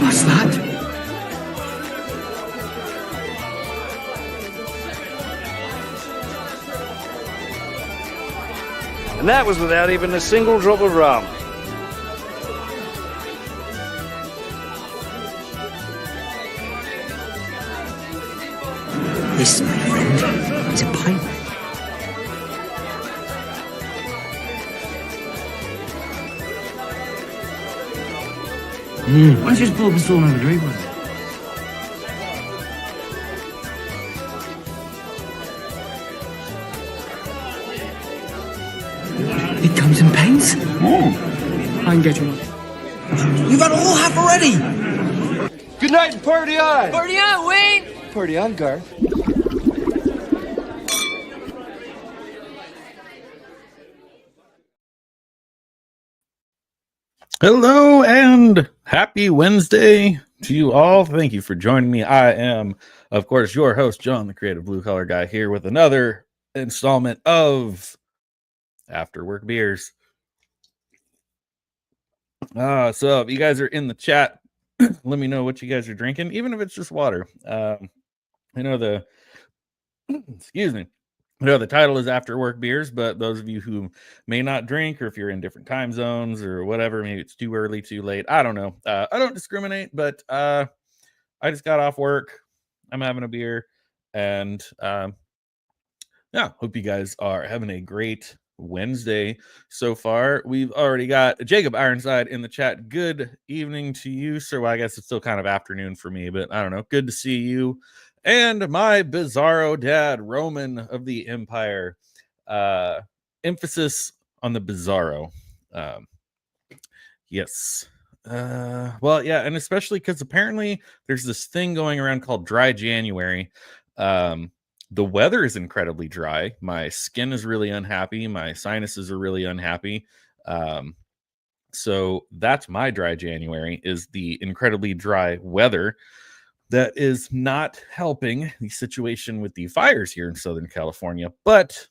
What's that? And that was without even a single drop of rum. This, my friend, is a pirate. Why don't you just pull up a stool and have a drink with it? It comes in pints? I can get you one. You've had a whole half already! Good night and party on! Party on, Wayne! Party on, Garth. Hello and happy Wednesday to you all. Thank you for joining me. I am, of course, your host, John, the Creative Blue Collar Guy, here with another installment of After Work Beers. So if you guys are in the chat, let me know what you guys are drinking, even if it's just water. I know the excuse me. I know the title is After Work Beers, but those of you who may not drink, or if you're in different time zones or whatever, maybe it's too early, too late. I don't know. I don't discriminate, but I just got off work. I'm having a beer, and yeah, hope you guys are having a great Wednesday so far. We've already got Jacob Ironside in the chat. Good evening to you, sir. Well, I guess it's still kind of afternoon for me, but I don't know. Good to see you. And my bizarro dad, Roman of the Empire. Emphasis on the bizarro. Yes. Well, yeah, and especially because apparently there's this thing going around called dry January. The weather is incredibly dry. My skin is really unhappy. My sinuses are really unhappy. So that's my dry January, is the incredibly dry weather. That is not helping the situation with the fires here in Southern California, but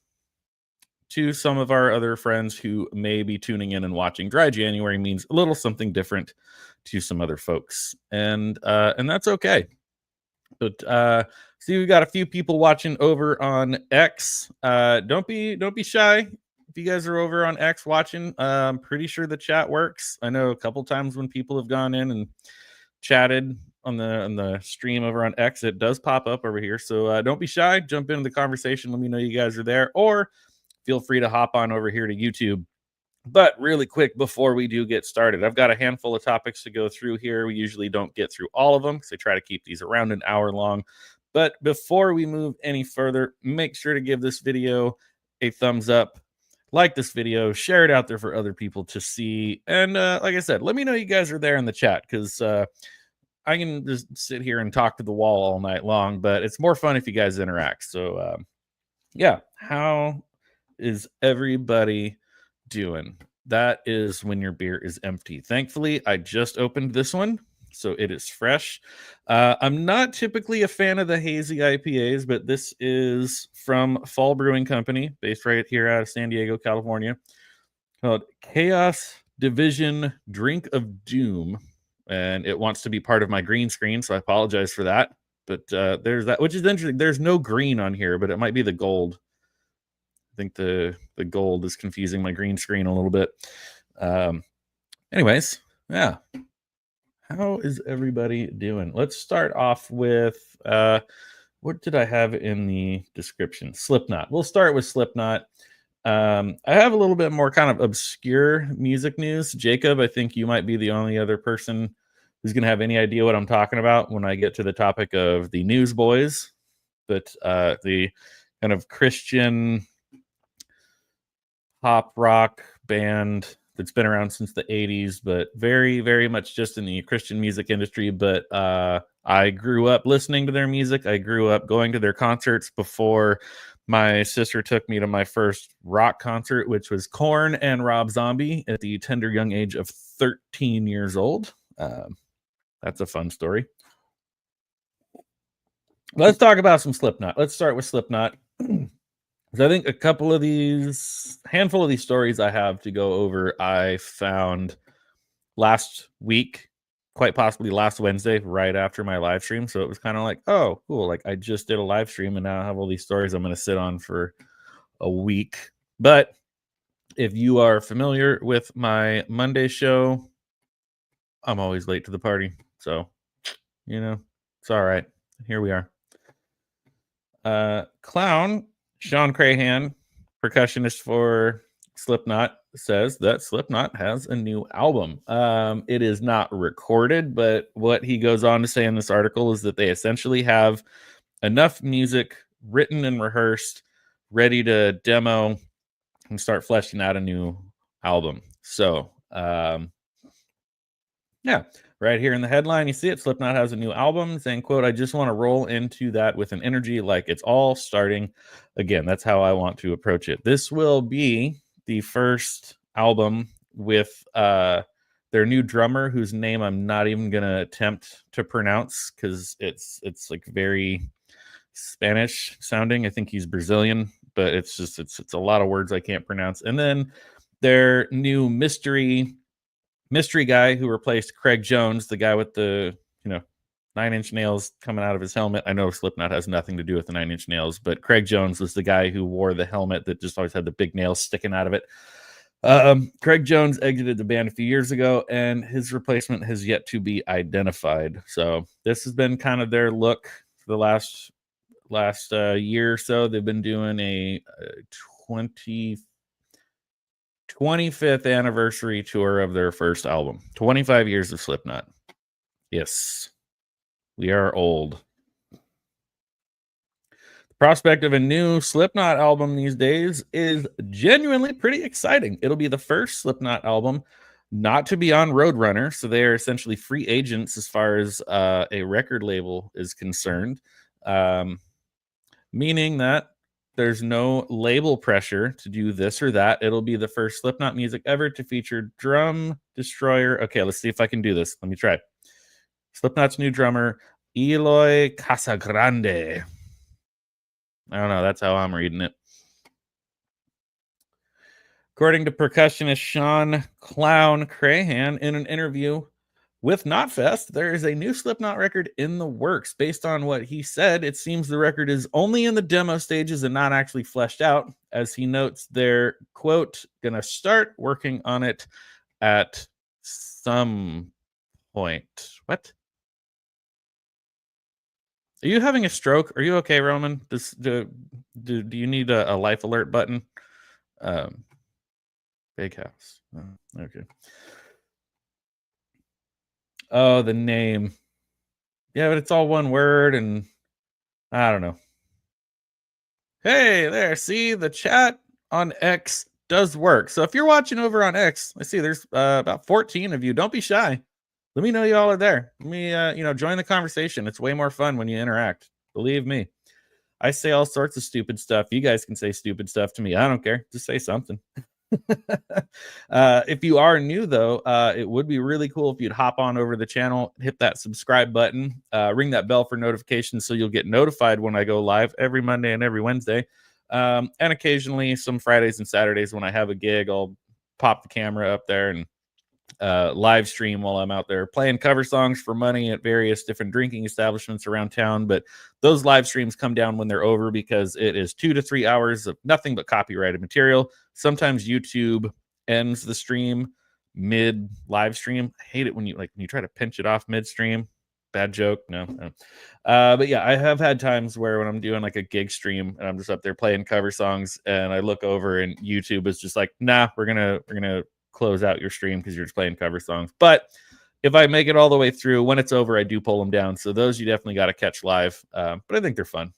to some of our other friends who may be tuning in and watching, dry January means a little something different to some other folks, and that's okay. But see, we got a few people watching over on X. Don't be shy if you guys are over on X watching. I'm pretty sure the chat works. I know a couple times when people have gone in and chatted on the stream over on X, it does pop up over here. So don't be shy. Jump into the conversation. Let me know you guys are there, or feel free to hop on over here to YouTube. But really quick, before we do get started, I've got a handful of topics to go through here. We usually don't get through all of them because I try to keep these around an hour long. But before we move any further, make sure to give this video a thumbs up. Like this video, share it out there for other people to see. And like I said, let me know you guys are there in the chat, because I can just sit here and talk to the wall all night long, but it's more fun if you guys interact. So yeah, how is everybody doing? That is when your beer is empty. Thankfully, I just opened this one, so it is fresh. I'm not typically a fan of the hazy IPAs, but this is from Fall Brewing Company, based right here out of San Diego, California, called Chaos Division Drink of Doom. And it wants to be part of my green screen, so I apologize for that. But there's that, which is interesting. There's no green on here, but it might be the gold. I think the gold is confusing my green screen a little bit. Anyways, yeah. How is everybody doing? Let's start off with, what did I have in the description? Slipknot. We'll start with Slipknot. I have a little bit more kind of obscure music news. Jacob, I think you might be the only other person who's going to have any idea what I'm talking about when I get to the topic of the Newsboys. But the kind of Christian pop rock band that's been around since the 80s, but very, very much just in the Christian music industry. But I grew up listening to their music. I grew up going to their concerts before my sister took me to my first rock concert, which was Korn and Rob Zombie at the tender young age of 13 years old. That's a fun story. Let's talk about some Slipknot. Let's start with Slipknot. I think handful of these stories I have to go over, I found last week quite possibly last Wednesday, right after my live stream. So it was kind of like, oh, cool. Like I just did a live stream and now I have all these stories I'm going to sit on for a week. But if you are familiar with my Monday show, I'm always late to the party. So, it's all right. Here we are. Clown, Sean Crahan, percussionist for Slipknot, says that Slipknot has a new album. It is not recorded, but what he goes on to say in this article is that they essentially have enough music written and rehearsed, ready to demo and start fleshing out a new album. So, yeah, right here in the headline, you see it. Slipknot has a new album saying, quote, I just want to roll into that with an energy like it's all starting again. That's how I want to approach it. This will be the first album with their new drummer, whose name I'm not even going to attempt to pronounce because it's like very Spanish sounding. I think he's Brazilian, but it's a lot of words I can't pronounce. And then their new mystery guy who replaced Craig Jones, the guy with the 9-inch nails coming out of his helmet. I know Slipknot has nothing to do with the 9-inch nails, but Craig Jones was the guy who wore the helmet that just always had the big nails sticking out of it. Craig Jones exited the band a few years ago, and his replacement has yet to be identified. So this has been kind of their look for the last year or so. They've been doing a 25th anniversary tour of their first album. 25 years of Slipknot. Yes, we are old. The prospect of a new Slipknot album these days is genuinely pretty exciting. It'll be the first Slipknot album not to be on Roadrunner, so they are essentially free agents as far as a record label is concerned, meaning that there's no label pressure to do this or that. It'll be the first Slipknot music ever to feature Drum Destroyer. Okay, let's see if I can do this. Let me try. Slipknot's new drummer, Eloy Casagrande. I don't know. That's how I'm reading it. According to percussionist Sean Clown Crahan, in an interview with Knotfest, there is a new Slipknot record in the works. Based on what he said, it seems the record is only in the demo stages and not actually fleshed out. As he notes, they're, quote, gonna start working on it at some point. What? Are you having a stroke? Are you okay, Roman? Do you need a life alert button? Big house. Oh, okay. Oh, the name. Yeah, but it's all one word, and I don't know. Hey, there. See, the chat on X does work. So if you're watching over on X, I see there's about 14 of you. Don't be shy. Let me know you all are there. Let me, join the conversation. It's way more fun when you interact. Believe me. I say all sorts of stupid stuff. You guys can say stupid stuff to me. I don't care. Just say something. If you are new, though, it would be really cool if you'd hop on over to the channel, hit that subscribe button, ring that bell for notifications so you'll get notified when I go live every Monday and every Wednesday. And occasionally some Fridays and Saturdays when I have a gig, I'll pop the camera up there and live stream while I'm out there playing cover songs for money at various different drinking establishments around town. But those live streams come down when they're over because it is 2 to 3 hours of nothing but copyrighted material. Sometimes YouTube ends the stream mid live stream. I hate it when you try to pinch it off midstream. Bad joke. No. But yeah, I have had times where when I'm doing like a gig stream and I'm just up there playing cover songs and I look over and YouTube is just like, nah, we're gonna close out your stream because you're just playing cover songs. But if I make it all the way through, when it's over, I do pull them down. So those you definitely got to catch live. But I think they're fun.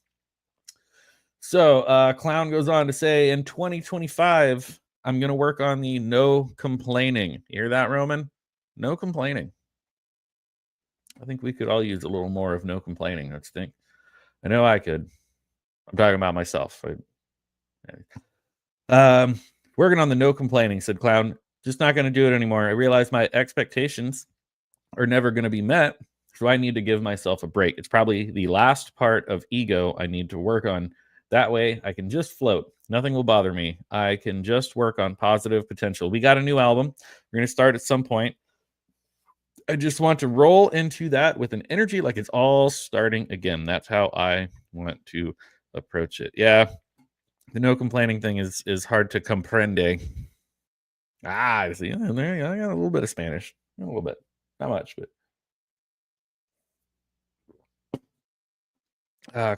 So Clown goes on to say, in 2025, I'm going to work on the no complaining. You hear that, Roman? No complaining. I think we could all use a little more of no complaining. Don't you think? I know I could. I'm talking about myself. Working on the no complaining, said Clown. Just not going to do it anymore. I realize my expectations are never going to be met, so I need to give myself a break. It's probably the last part of ego I need to work on. That way, I can just float. Nothing will bother me. I can just work on positive potential. We got a new album. We're going to start at some point. I just want to roll into that with an energy like it's all starting again. That's how I want to approach it. Yeah, the no complaining thing is hard to comprende. I see. Yeah, there you go. I got a little bit of Spanish. A little bit. Not much, but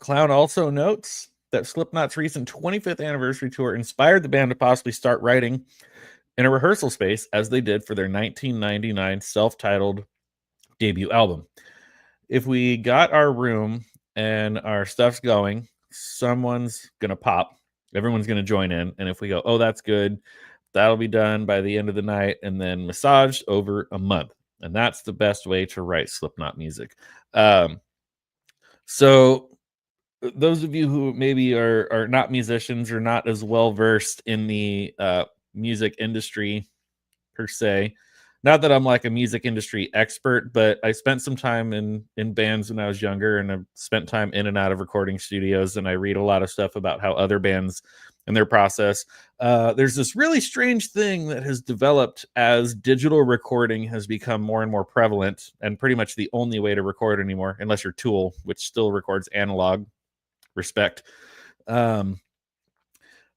Clown also notes that Slipknot's recent 25th anniversary tour inspired the band to possibly start writing in a rehearsal space as they did for their 1999 self-titled debut album. If we got our room and our stuff's going, someone's going to pop. Everyone's going to join in. And if we go, oh, that's good, that'll be done by the end of the night and then massaged over a month. And that's the best way to write Slipknot music. So those of you who maybe are not musicians or not as well versed in the music industry per se, not that I'm like a music industry expert, but I spent some time in bands when I was younger, and I've spent time in and out of recording studios, and I read a lot of stuff about how other bands and their process. There's this really strange thing that has developed as digital recording has become more and more prevalent, and pretty much the only way to record anymore, unless you're Tool, which still records analog. Respect. Is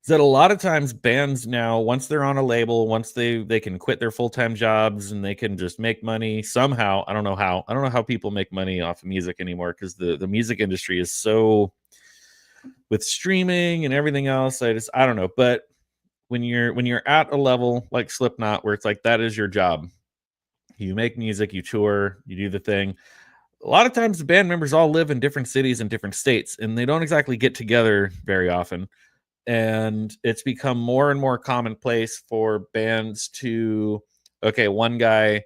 that a lot of times bands now, once they're on a label, once they can quit their full-time jobs and they can just make money somehow. I don't know how people make money off of music anymore, because the music industry is so, with streaming and everything else, I don't know. But when you're at a level like Slipknot, where it's like that is your job, you make music, you tour, you do the thing. A lot of times the band members all live in different cities and different states, and they don't exactly get together very often. And it's become more and more commonplace for bands to, okay, one guy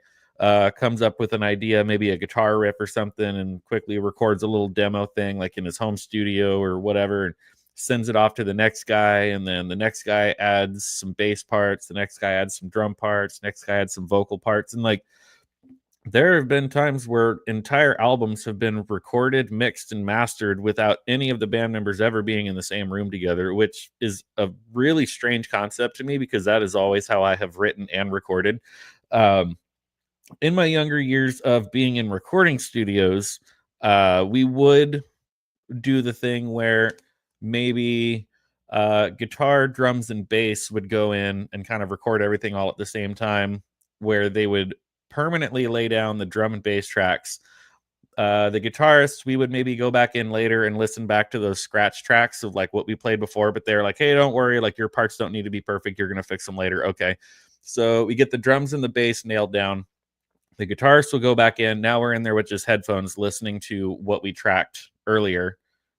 comes up with an idea, maybe a guitar riff or something, and quickly records a little demo thing like in his home studio or whatever, and sends it off to the next guy, and then the next guy adds some bass parts, the next guy adds some drum parts, next guy adds some vocal parts. And like, there have been times where entire albums have been recorded, mixed, and mastered without any of the band members ever being in the same room together, which is a really strange concept to me, because that is always how I have written and recorded. In my younger years of being in recording studios, we would do the thing where maybe guitar, drums, and bass would go in and kind of record everything all at the same time, where they would permanently lay down the drum and bass tracks. The guitarists, we would maybe go back in later and listen back to those scratch tracks of like what we played before, but they're like, hey, don't worry, like your parts don't need to be perfect, you're gonna fix them later. Okay, so we get the drums and the bass nailed down. The guitarist will go back in. Now we're in there with just headphones listening to what we tracked earlier.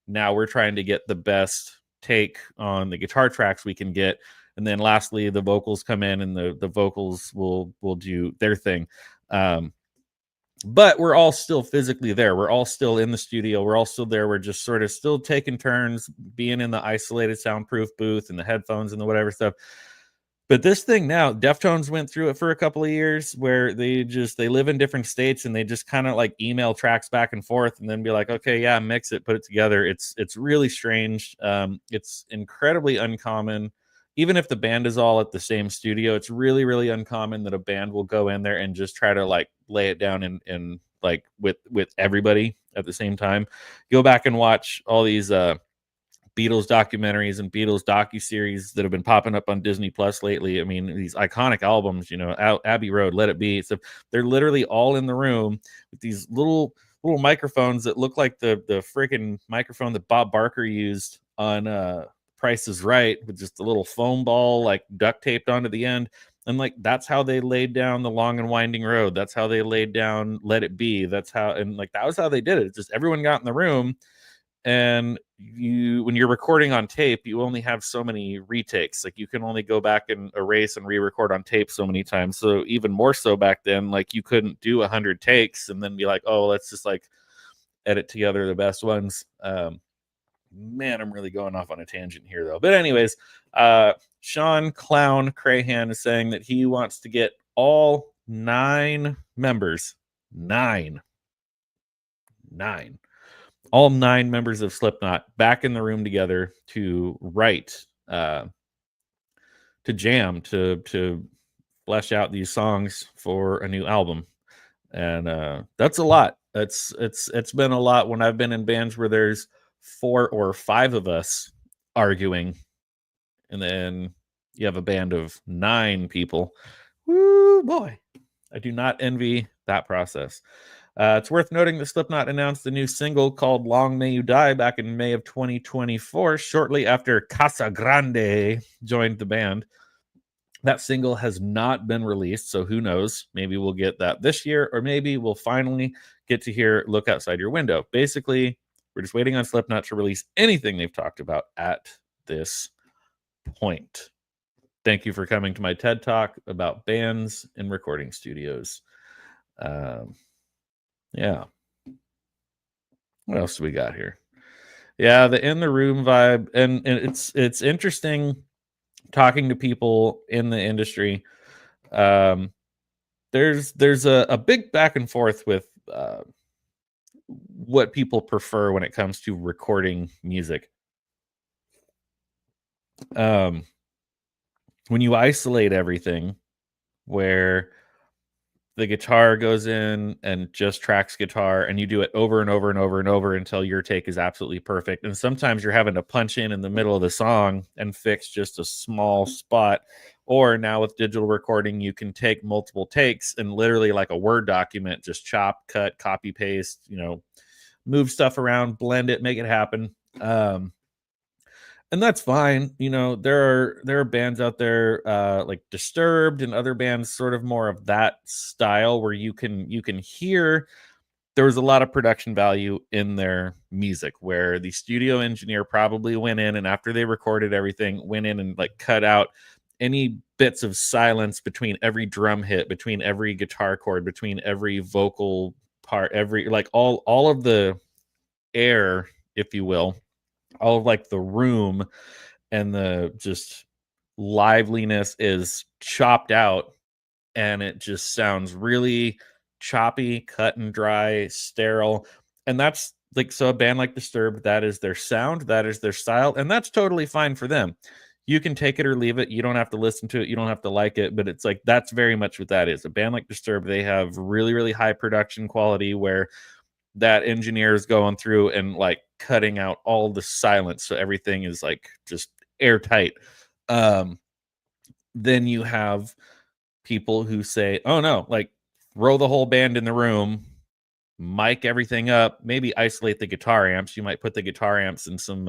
Now we're trying to get the best take on the guitar tracks we can get. And then lastly, the vocals come in, and the vocals will do their thing. But we're all still physically there. We're all still in the studio. We're all still there. We're just sort of still taking turns being in the isolated soundproof booth and the headphones and the whatever stuff. But this thing now, Deftones went through it for a couple of years, where they live in different states, and they just kind of like email tracks back and forth and then be like, okay, yeah, mix it, put it together. It's really strange. It's incredibly uncommon. Even if the band is all at the same studio, it's really, really uncommon that a band will go in there and just try to like lay it down and like with everybody at the same time. Go back and watch all these Beatles documentaries and Beatles docuseries that have been popping up on Disney Plus lately. I mean, these iconic albums, Abbey Road, Let It Be. So they're literally all in the room with these little microphones that look like the freaking microphone that Bob Barker used on Price is Right, with just a little foam ball like duct taped onto the end. And like, that's how they laid down The Long and Winding Road. That's how they laid down Let It Be. That was how they did it. It's just everyone got in the room. And when you're recording on tape, you only have so many retakes. Like, you can only go back and erase and re-record on tape so many times. So even more so back then, like, you couldn't do 100 takes and then be like, oh, let's just like edit together the best ones. Man, I'm really going off on a tangent here though. But anyways, Sean Clown Crahan is saying that he wants to get all 9 members, all 9 members of Slipknot back in the room together to write, to jam, to flesh out these songs for a new album. And that's a lot. It's been a lot when I've been in bands where there's 4 or 5 of us arguing, and then you have a band of 9 people. Woo boy. I do not envy that process. It's worth noting that Slipknot announced the new single called Long May You Die back in May of 2024, shortly after Casa Grande joined the band. That single has not been released, so who knows? Maybe we'll get that this year, or maybe we'll finally get to hear Look Outside Your Window. Basically, we're just waiting on Slipknot to release anything they've talked about at this point. Thank you for coming to my TED Talk about bands and recording studios. Yeah. What else do we got here? Yeah, the in the room vibe, and it's interesting talking to people in the industry. There's a big back and forth with what people prefer when it comes to recording music. When you isolate everything, where the guitar goes in and just tracks guitar, and you do it over and over and over and over until your take is absolutely perfect. And sometimes you're having to punch in the middle of the song and fix just a small spot. Or now with digital recording, you can take multiple takes and literally, like a Word document, just chop, cut, copy, paste, move stuff around, blend it, make it happen. And that's fine. There are bands out there like Disturbed and other bands sort of more of that style, where you can hear there was a lot of production value in their music, where the studio engineer probably went in, and after they recorded everything, went in and like cut out any bits of silence between every drum hit, between every guitar chord, between every vocal part, every like all of the air, if you will, all of like the room and the just liveliness is chopped out, and it just sounds really choppy, cut and dry, sterile. And that's like, so a band like Disturbed, that is their sound, that is their style, and that's totally fine for them. You can take it or leave it. You don't have to listen to it. You don't have to like it, but it's like, that's very much what that is. A band like Disturbed, they have really, really high production quality, where that engineer is going through and like cutting out all the silence, so everything is like just airtight. Then you have people who say, oh no, like throw the whole band in the room, mic everything up, maybe isolate the guitar amps. You might put the guitar amps in some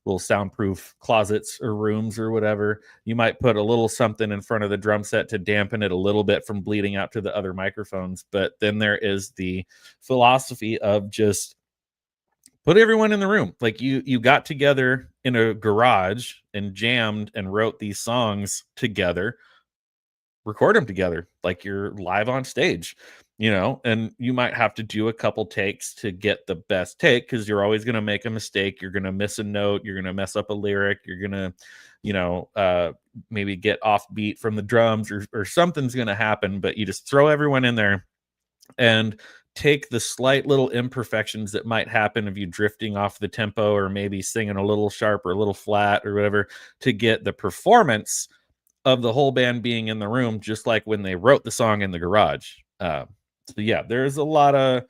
little soundproof closets or rooms or whatever. You might put a little something in front of the drum set to dampen it a little bit from bleeding out to the other microphones. But then there is the philosophy of just put everyone in the room. Like you got together in a garage and jammed and wrote these songs together, record them together like you're live on stage, and you might have to do a couple takes to get the best take, because you're always going to make a mistake. You're going to miss a note. You're going to mess up a lyric. You're going to, maybe get off beat from the drums, or something's going to happen, but you just throw everyone in there and take the slight little imperfections that might happen of you drifting off the tempo, or maybe singing a little sharp or a little flat or whatever, to get the performance of the whole band being in the room, just like when they wrote the song in the garage. So yeah, there's a lot of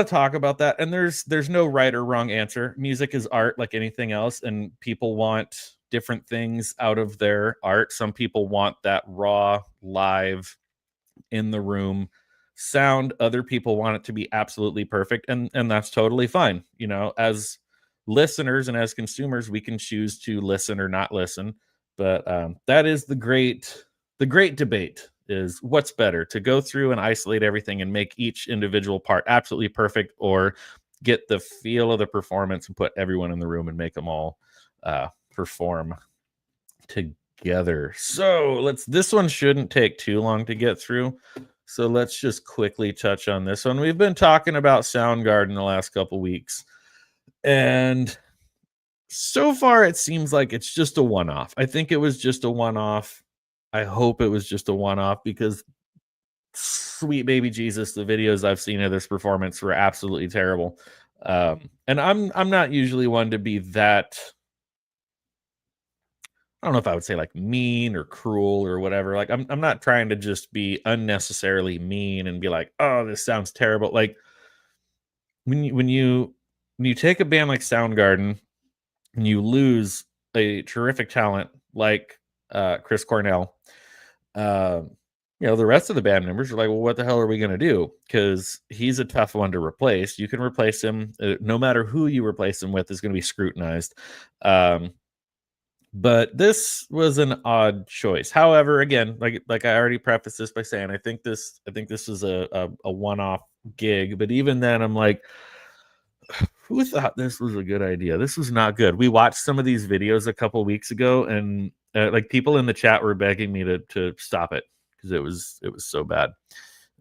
talk about that, and there's no right or wrong answer. Music is art like anything else, and people want different things out of their art. Some people want that raw, live, in the room sound. Other people want it to be absolutely perfect, and that's totally fine. As listeners and as consumers, we can choose to listen or not listen. But that is the great debate, is what's better, to go through and isolate everything and make each individual part absolutely perfect, or get the feel of the performance and put everyone in the room and make them all perform together. So this one shouldn't take too long to get through. So let's just quickly touch on this one. We've been talking about Soundgarden the last couple weeks, and so far it seems like it's just a one-off. I think it was just a one-off. I hope it was just a one-off, because sweet baby Jesus, the videos I've seen of this performance were absolutely terrible. And I'm not usually one to be that I don't know if I would say like mean or cruel or whatever. Like I'm not trying to just be unnecessarily mean and be like, oh, this sounds terrible. Like when you take a band like Soundgarden and you lose a terrific talent like Chris Cornell, uh, the rest of the band members are like, well, what the hell are we going to do? Because he's a tough one to replace. You can replace him. No matter who you replace him with is going to be scrutinized. But this was an odd choice. However, again, like I already prefaced this by saying I think this is a one-off gig. But even then, I'm like, who thought this was a good idea? This was not good. We watched some of these videos a couple weeks ago, and like people in the chat were begging me to stop it because it was so bad.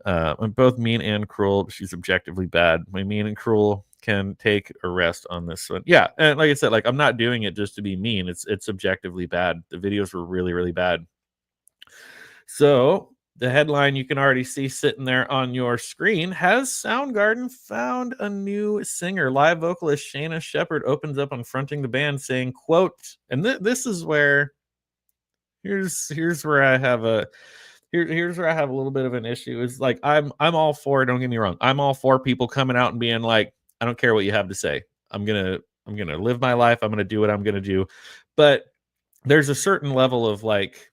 I'm both mean and cruel. She's objectively bad. My mean and cruel can take a rest on this one. Yeah, and like I said, like I'm not doing it just to be mean. It's objectively bad. The videos were really, really bad. So the headline you can already see sitting there on your screen: has Soundgarden found a new singer? Live vocalist Shayna Shepherd opens up on fronting the band, saying, "quote," and this is where here's where I have a here's where I have a little bit of an issue. Is like I'm all for, don't get me wrong, I'm all for people coming out and being like, I don't care what you have to say. I'm gonna live my life. I'm gonna do what I'm gonna do. But there's a certain level of like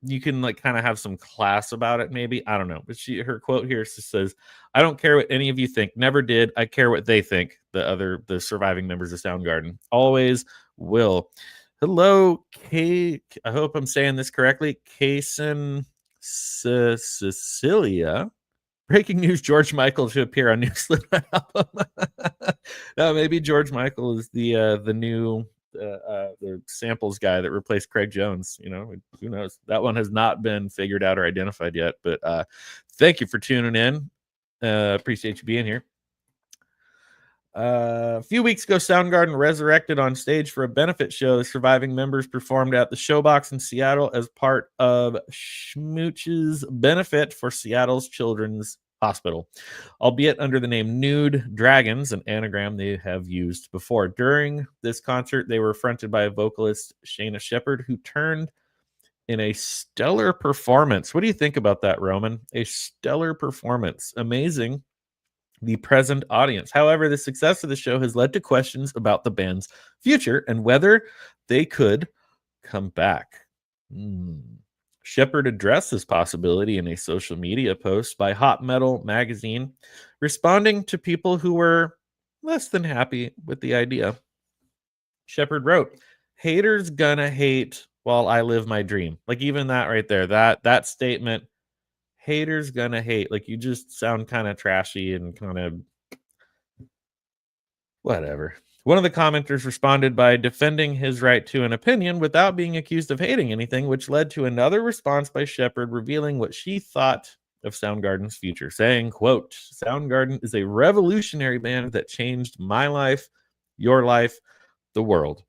you can like kind of have some class about it, maybe. I don't know. But her quote here says, "I don't care what any of you think. Never did. I care what they think." The surviving members of Soundgarden always will. Hello, Kate. I hope I'm saying this correctly. Kason Cecilia. Breaking news: George Michael to appear on new Slipknot album. No, maybe George Michael is the new the samples guy that replaced Craig Jones. Who knows? That one has not been figured out or identified yet. But thank you for tuning in. Appreciate you being here. A few weeks ago, Soundgarden resurrected on stage for a benefit show. The surviving members performed at the Showbox in Seattle as part of Schmooch's benefit for Seattle's Children's Hospital, albeit under the name Nude Dragons, an anagram they have used before. During this concert, they were fronted by a vocalist, Shayna Shepherd, who turned in a stellar performance. What do you think about that, Roman? A stellar performance. Amazing. The present audience. However, the success of the show has led to questions about the band's future and whether they could come back. Shepherd addressed this possibility in a social media post by Hot Metal magazine, responding to people who were less than happy with the idea. Shepherd wrote, "Haters gonna hate while I live my dream." Like even that right there, that statement, haters gonna hate. Like you just sound kind of trashy and kind of whatever. One of the commenters responded by defending his right to an opinion without being accused of hating anything, which led to another response by Shepherd revealing what she thought of Soundgarden's future, saying, quote, "Soundgarden is a revolutionary band that changed my life, your life, the world.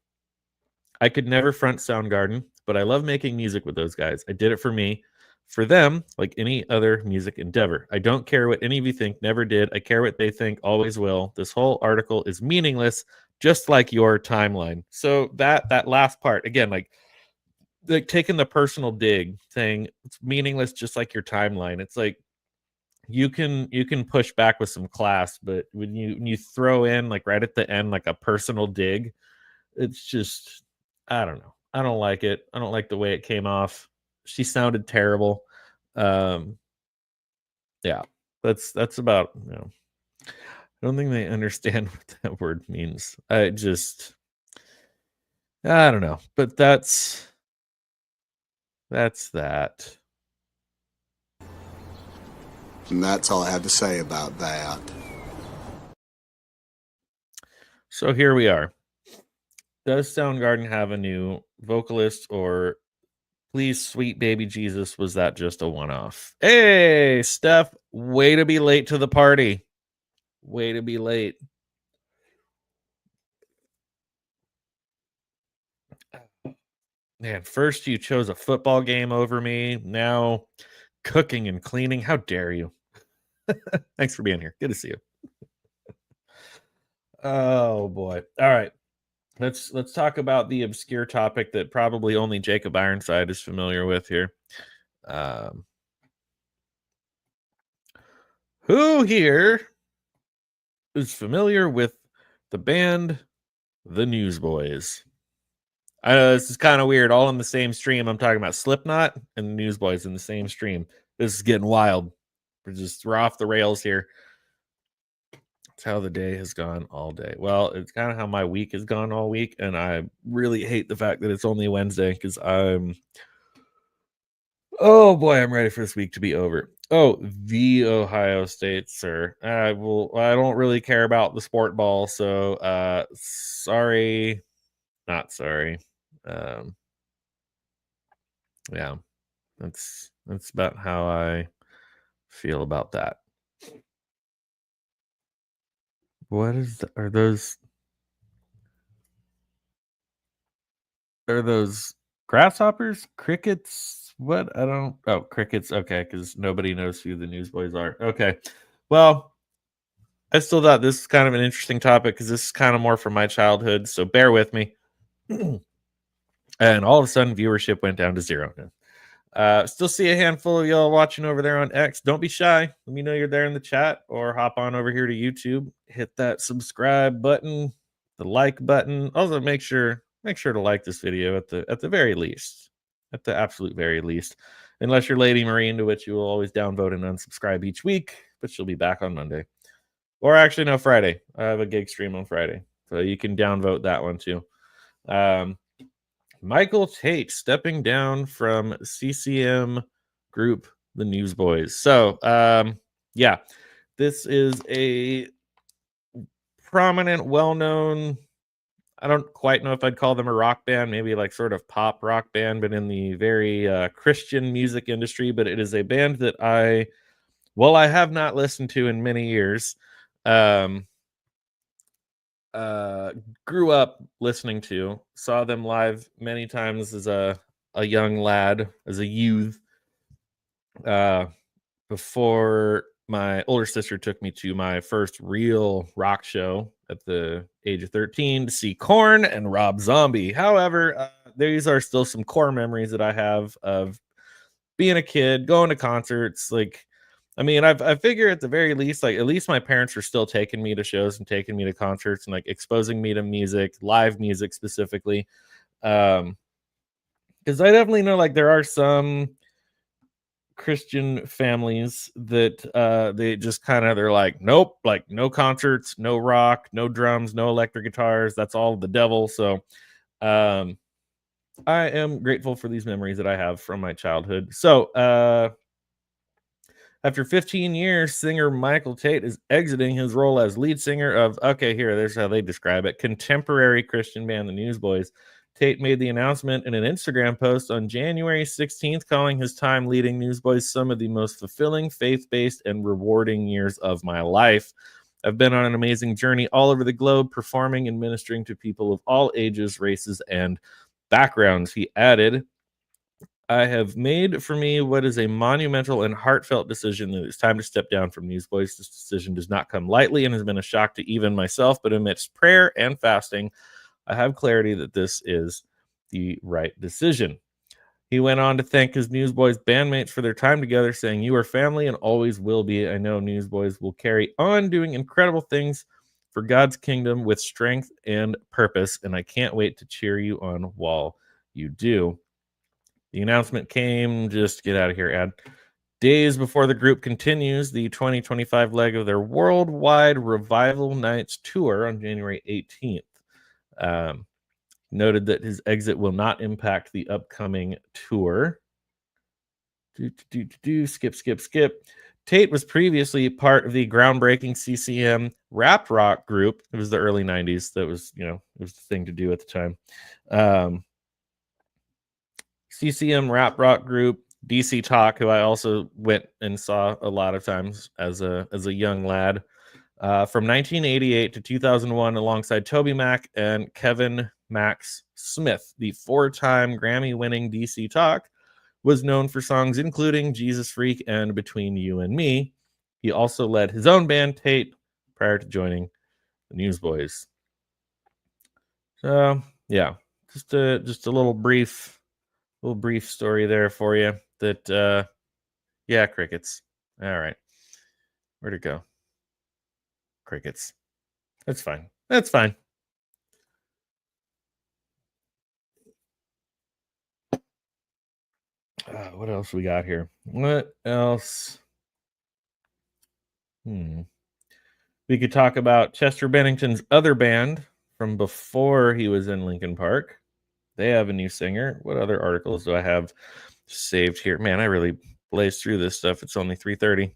I could never front Soundgarden, but I love making music with those guys. I did it for me. For them, like any other music endeavor. I don't care what any of you think, never did. I care what they think, always will. This whole article is meaningless, just like your timeline." So that last part, again, like taking the personal dig, saying it's meaningless, just like your timeline. It's like you can push back with some class, but when you throw in like right at the end like a personal dig, it's just, I don't know. I don't like it. I don't like the way it came off. She sounded terrible. Yeah, that's about, I don't think they understand what that word means. I don't know, but that's that. And that's all I have to say about that. So here we are. Does Soundgarden have a new vocalist, or please, sweet baby Jesus, was that just a one-off? Hey, Steph, way to be late to the party. Way to be late. Man, first you chose a football game over me. Now cooking and cleaning. How dare you? Thanks for being here. Good to see you. Oh, boy. All right. let's talk about the obscure topic that probably only Jacob Ironside is familiar with here. Who here is familiar with the band The Newsboys? I know this is kind of weird. All in the same stream. I'm talking about Slipknot and the Newsboys in the same stream. This is getting wild. We're off the rails here. It's how the day has gone all day. Well, it's kind of how my week has gone all week, and I really hate the fact that it's only Wednesday because oh boy, I'm ready for this week to be over. Oh, the Ohio State, sir. I don't really care about the sport ball, so sorry, not sorry. Yeah, that's about how I feel about that. What are those grasshoppers? Crickets? What? I don't. Oh, crickets. Okay, because nobody knows who the Newsboys are. Okay, well, I still thought this is kind of an interesting topic because this is kind of more from my childhood. So bear with me. And all of a sudden, viewership went down to 0. Still see a handful of y'all watching over there on X. Don't be shy. Let me know you're there in the chat, or hop on over here to YouTube. Hit that subscribe button, the like button. Also, make sure to like this video at the very least, at the absolute very least. Unless you're Lady Marine, to which you will always downvote and unsubscribe each week, but she'll be back on Monday, or actually no, Friday. I have a gig stream on Friday, so you can downvote that one too. Michael Tate stepping down from CCM group, the Newsboys. So, yeah, this is a prominent, well-known, I don't quite know if I'd call them a rock band, maybe like sort of pop rock band, but in the very Christian music industry. But it is a band that I have not listened to in many years. Grew up listening to, saw them live many times as a young lad, as a youth, before my older sister took me to my first real rock show at the age of 13 to see Korn and Rob Zombie. However, these are still some core memories that I have of being a kid, going to concerts. Like, I mean, I figure at the very least, like, at least my parents are still taking me to shows and taking me to concerts and like exposing me to music, live music specifically. Because I definitely know like there are some Christian families that they just they're like, nope, like no concerts, no rock, no drums, no electric guitars. That's all the devil. So I am grateful for these memories that I have from my childhood. So after 15 years, singer Michael Tate is exiting his role as lead singer of, there's how they describe it, contemporary Christian band The Newsboys. Tate made the announcement in an Instagram post on January 16th, calling his time leading Newsboys some of the most fulfilling, faith-based, and rewarding years of my life. I've been on an amazing journey all over the globe, performing and ministering to people of all ages, races, and backgrounds. He added, I have made for me what is a monumental and heartfelt decision that it's time to step down from Newsboys. This decision does not come lightly and has been a shock to even myself, but amidst prayer and fasting, I have clarity that this is the right decision. He went on to thank his Newsboys bandmates for their time together, saying, "You are family and always will be. I know Newsboys will carry on doing incredible things for God's kingdom with strength and purpose, and I can't wait to cheer you on while you do." The announcement came, just get out of here, ad. Days before the group continues the 2025 leg of their worldwide Revival Nights tour on January 18th. Noted that his exit will not impact the upcoming tour. Skip. Tate was previously part of the groundbreaking CCM rap rock group. It was the early 90s. That was, it was the thing to do at the time. CCM rap rock group, DC Talk, who I also went and saw a lot of times as a young lad, from 1988 to 2001, alongside Toby Mac and Kevin Max Smith. The 4-time Grammy-winning DC Talk was known for songs including Jesus Freak and Between You and Me. He also led his own band, Tate, prior to joining the Newsboys. So yeah, just a little brief story there for you. That yeah, crickets. All right, where'd it go? Crickets. That's fine. That's fine. What else we got here? What else? We could talk about Chester Bennington's other band from before he was in Linkin Park. They have a new singer. What other articles do I have saved here? Man, I really blazed through this stuff. It's only 3:30.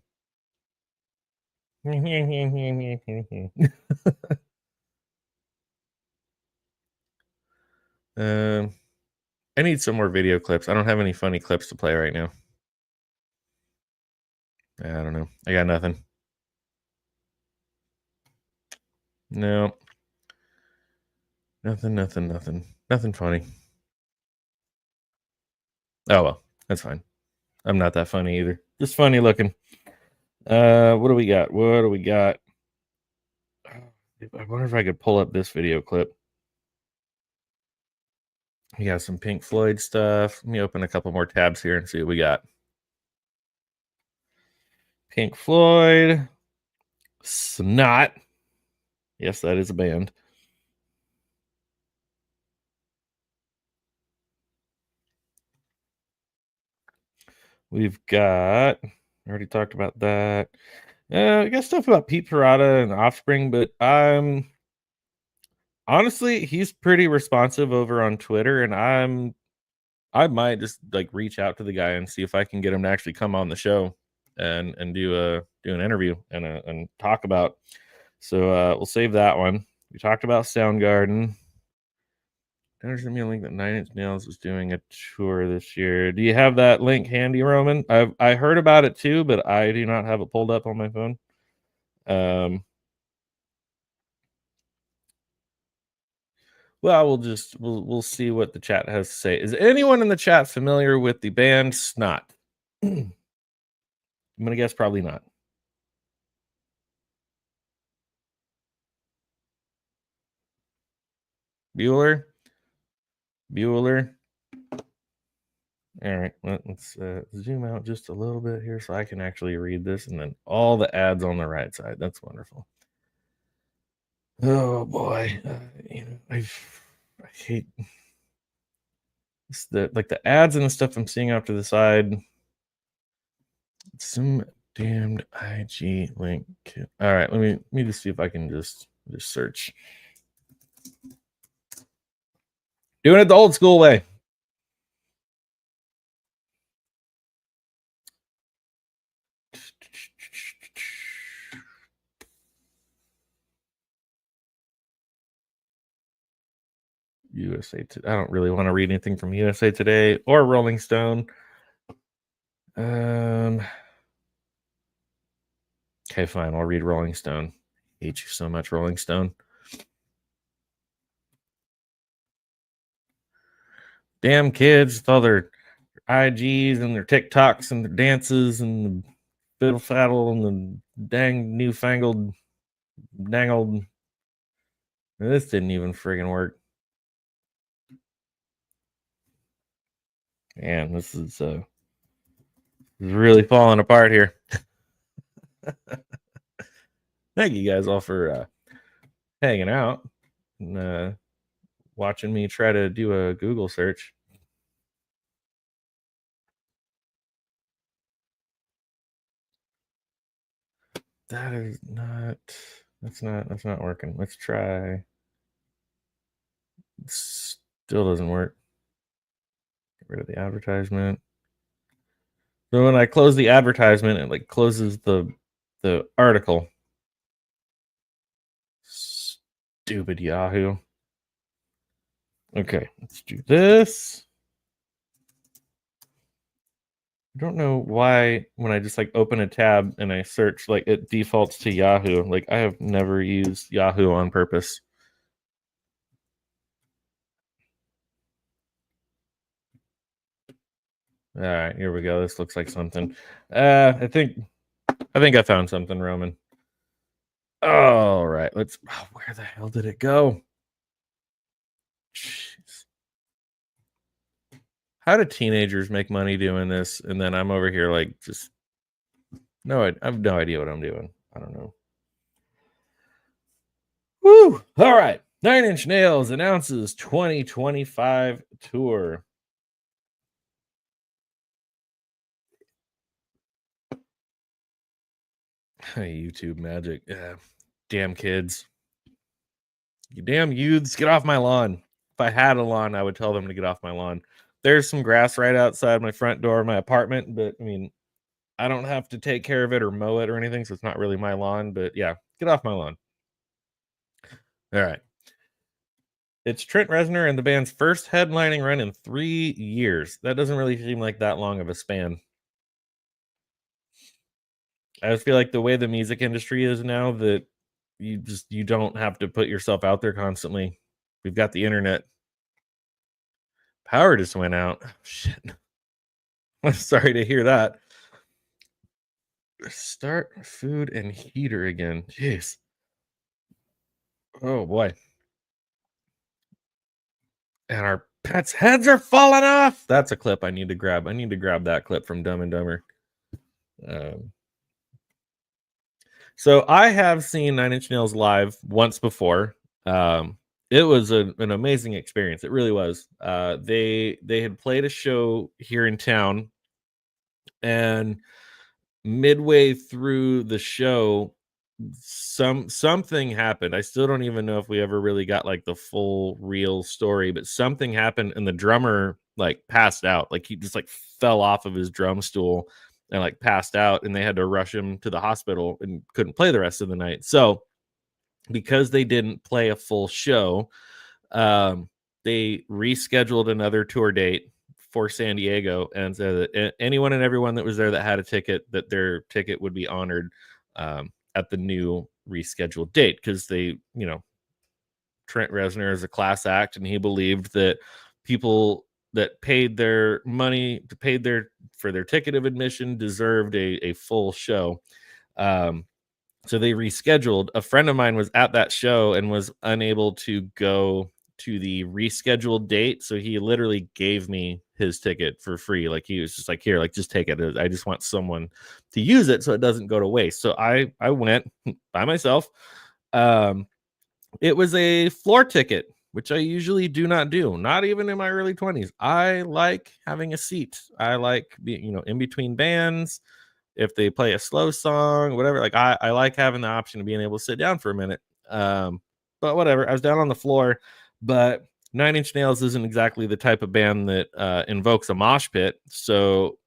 I need some more video clips. I don't have any funny clips to play right now. I don't know. I got nothing. No. Nothing funny. Oh well, that's fine. I'm not that funny either. Just funny looking. What do we got? I wonder if I could pull up this video clip. We got some Pink Floyd stuff. Let me open a couple more tabs here and see what we got. Pink Floyd, Snot. Yes, that is a band. We've got, I already talked about that. We got stuff about Pete Parada and Offspring, but honestly, he's pretty responsive over on Twitter, and I might just like reach out to the guy and see if I can get him to actually come on the show and do an interview and talk about. So we'll save that one. We talked about Soundgarden. There's gonna be a link that Nine Inch Nails is doing a tour this year. Do you have that link handy, Roman? I heard about it too, but I do not have it pulled up on my phone. Well, we'll see what the chat has to say. Is anyone in the chat familiar with the band Snot? I'm gonna guess probably not. Bueller. All right, let's zoom out just a little bit here so I can actually read this, and then all the ads on the right side. That's wonderful. Oh boy, I hate the ads and the stuff I'm seeing off to the side. Some damned IG link. All right, let me just see if I can just search. Doing it the old school way. USA Today. I don't really want to read anything from USA Today or Rolling Stone. Okay, fine. I'll read Rolling Stone. I hate you so much, Rolling Stone. Damn kids with all their IGs and their TikToks and their dances and the fiddle faddle and the dang newfangled dangled. This didn't even friggin' work. Man, this is really falling apart here. Thank you guys all for hanging out and watching me try to do a Google search. That's not working. Let's try. It still doesn't work. Get rid of the advertisement. So when I close the advertisement, it like closes the article. Stupid Yahoo. Okay, let's do this. I don't know why when I just like open a tab and I search, like it defaults to Yahoo. Like I have never used Yahoo on purpose. All right, here we go. This looks like something. I think I found something, Roman. All right, let's. Oh, where the hell did it go? Jeez. How do teenagers make money doing this? And then I'm over here like just no, I have no idea what I'm doing. I don't know. Woo! All right. 9 Inch Nails announces 2025 tour. YouTube magic. Yeah. Damn kids. You damn youths, get off my lawn. If I had a lawn, I would tell them to get off my lawn. There's some grass right outside my front door of my apartment, but I mean, I don't have to take care of it or mow it or anything, so it's not really my lawn. But yeah, get off my lawn. All right. It's Trent Reznor and the band's first headlining run in 3 years. That doesn't really seem like that long of a span. I just feel like the way the music industry is now, that you don't have to put yourself out there constantly. We've got the internet. Power just went out. Shit. I'm sorry to hear that. Start food and heater again. Jeez. Oh boy. And our pets' heads are falling off. That's a clip I need to grab. I need to grab that clip from Dumb and Dumber. So I have seen 9 Inch Nails live once before. It was an amazing experience. It really was. They had played a show here in town, and midway through the show, something happened. I still don't even know if we ever really got like the full real story, but something happened, and the drummer like passed out. Like he just like fell off of his drum stool and like passed out, and they had to rush him to the hospital and couldn't play the rest of the night. So because they didn't play a full show, they rescheduled another tour date for San Diego, and said that anyone and everyone that was there that had a ticket, that their ticket would be honored at the new rescheduled date, because they, Trent Reznor is a class act, and he believed that people that paid their money, for their ticket of admission, deserved a full show. So they rescheduled. A friend of mine was at that show and was unable to go to the rescheduled date, so he literally gave me his ticket for free. Like he was just like, here, like just take it. I just want someone to use it so it doesn't go to waste. So I went by myself. It was a floor ticket, which I usually do not do, not even in my early 20s. I like having a seat. I like being, in between bands. If they play a slow song, whatever, like I like having the option of being able to sit down for a minute. But whatever, I was down on the floor. But 9 Inch Nails isn't exactly the type of band that invokes a mosh pit. So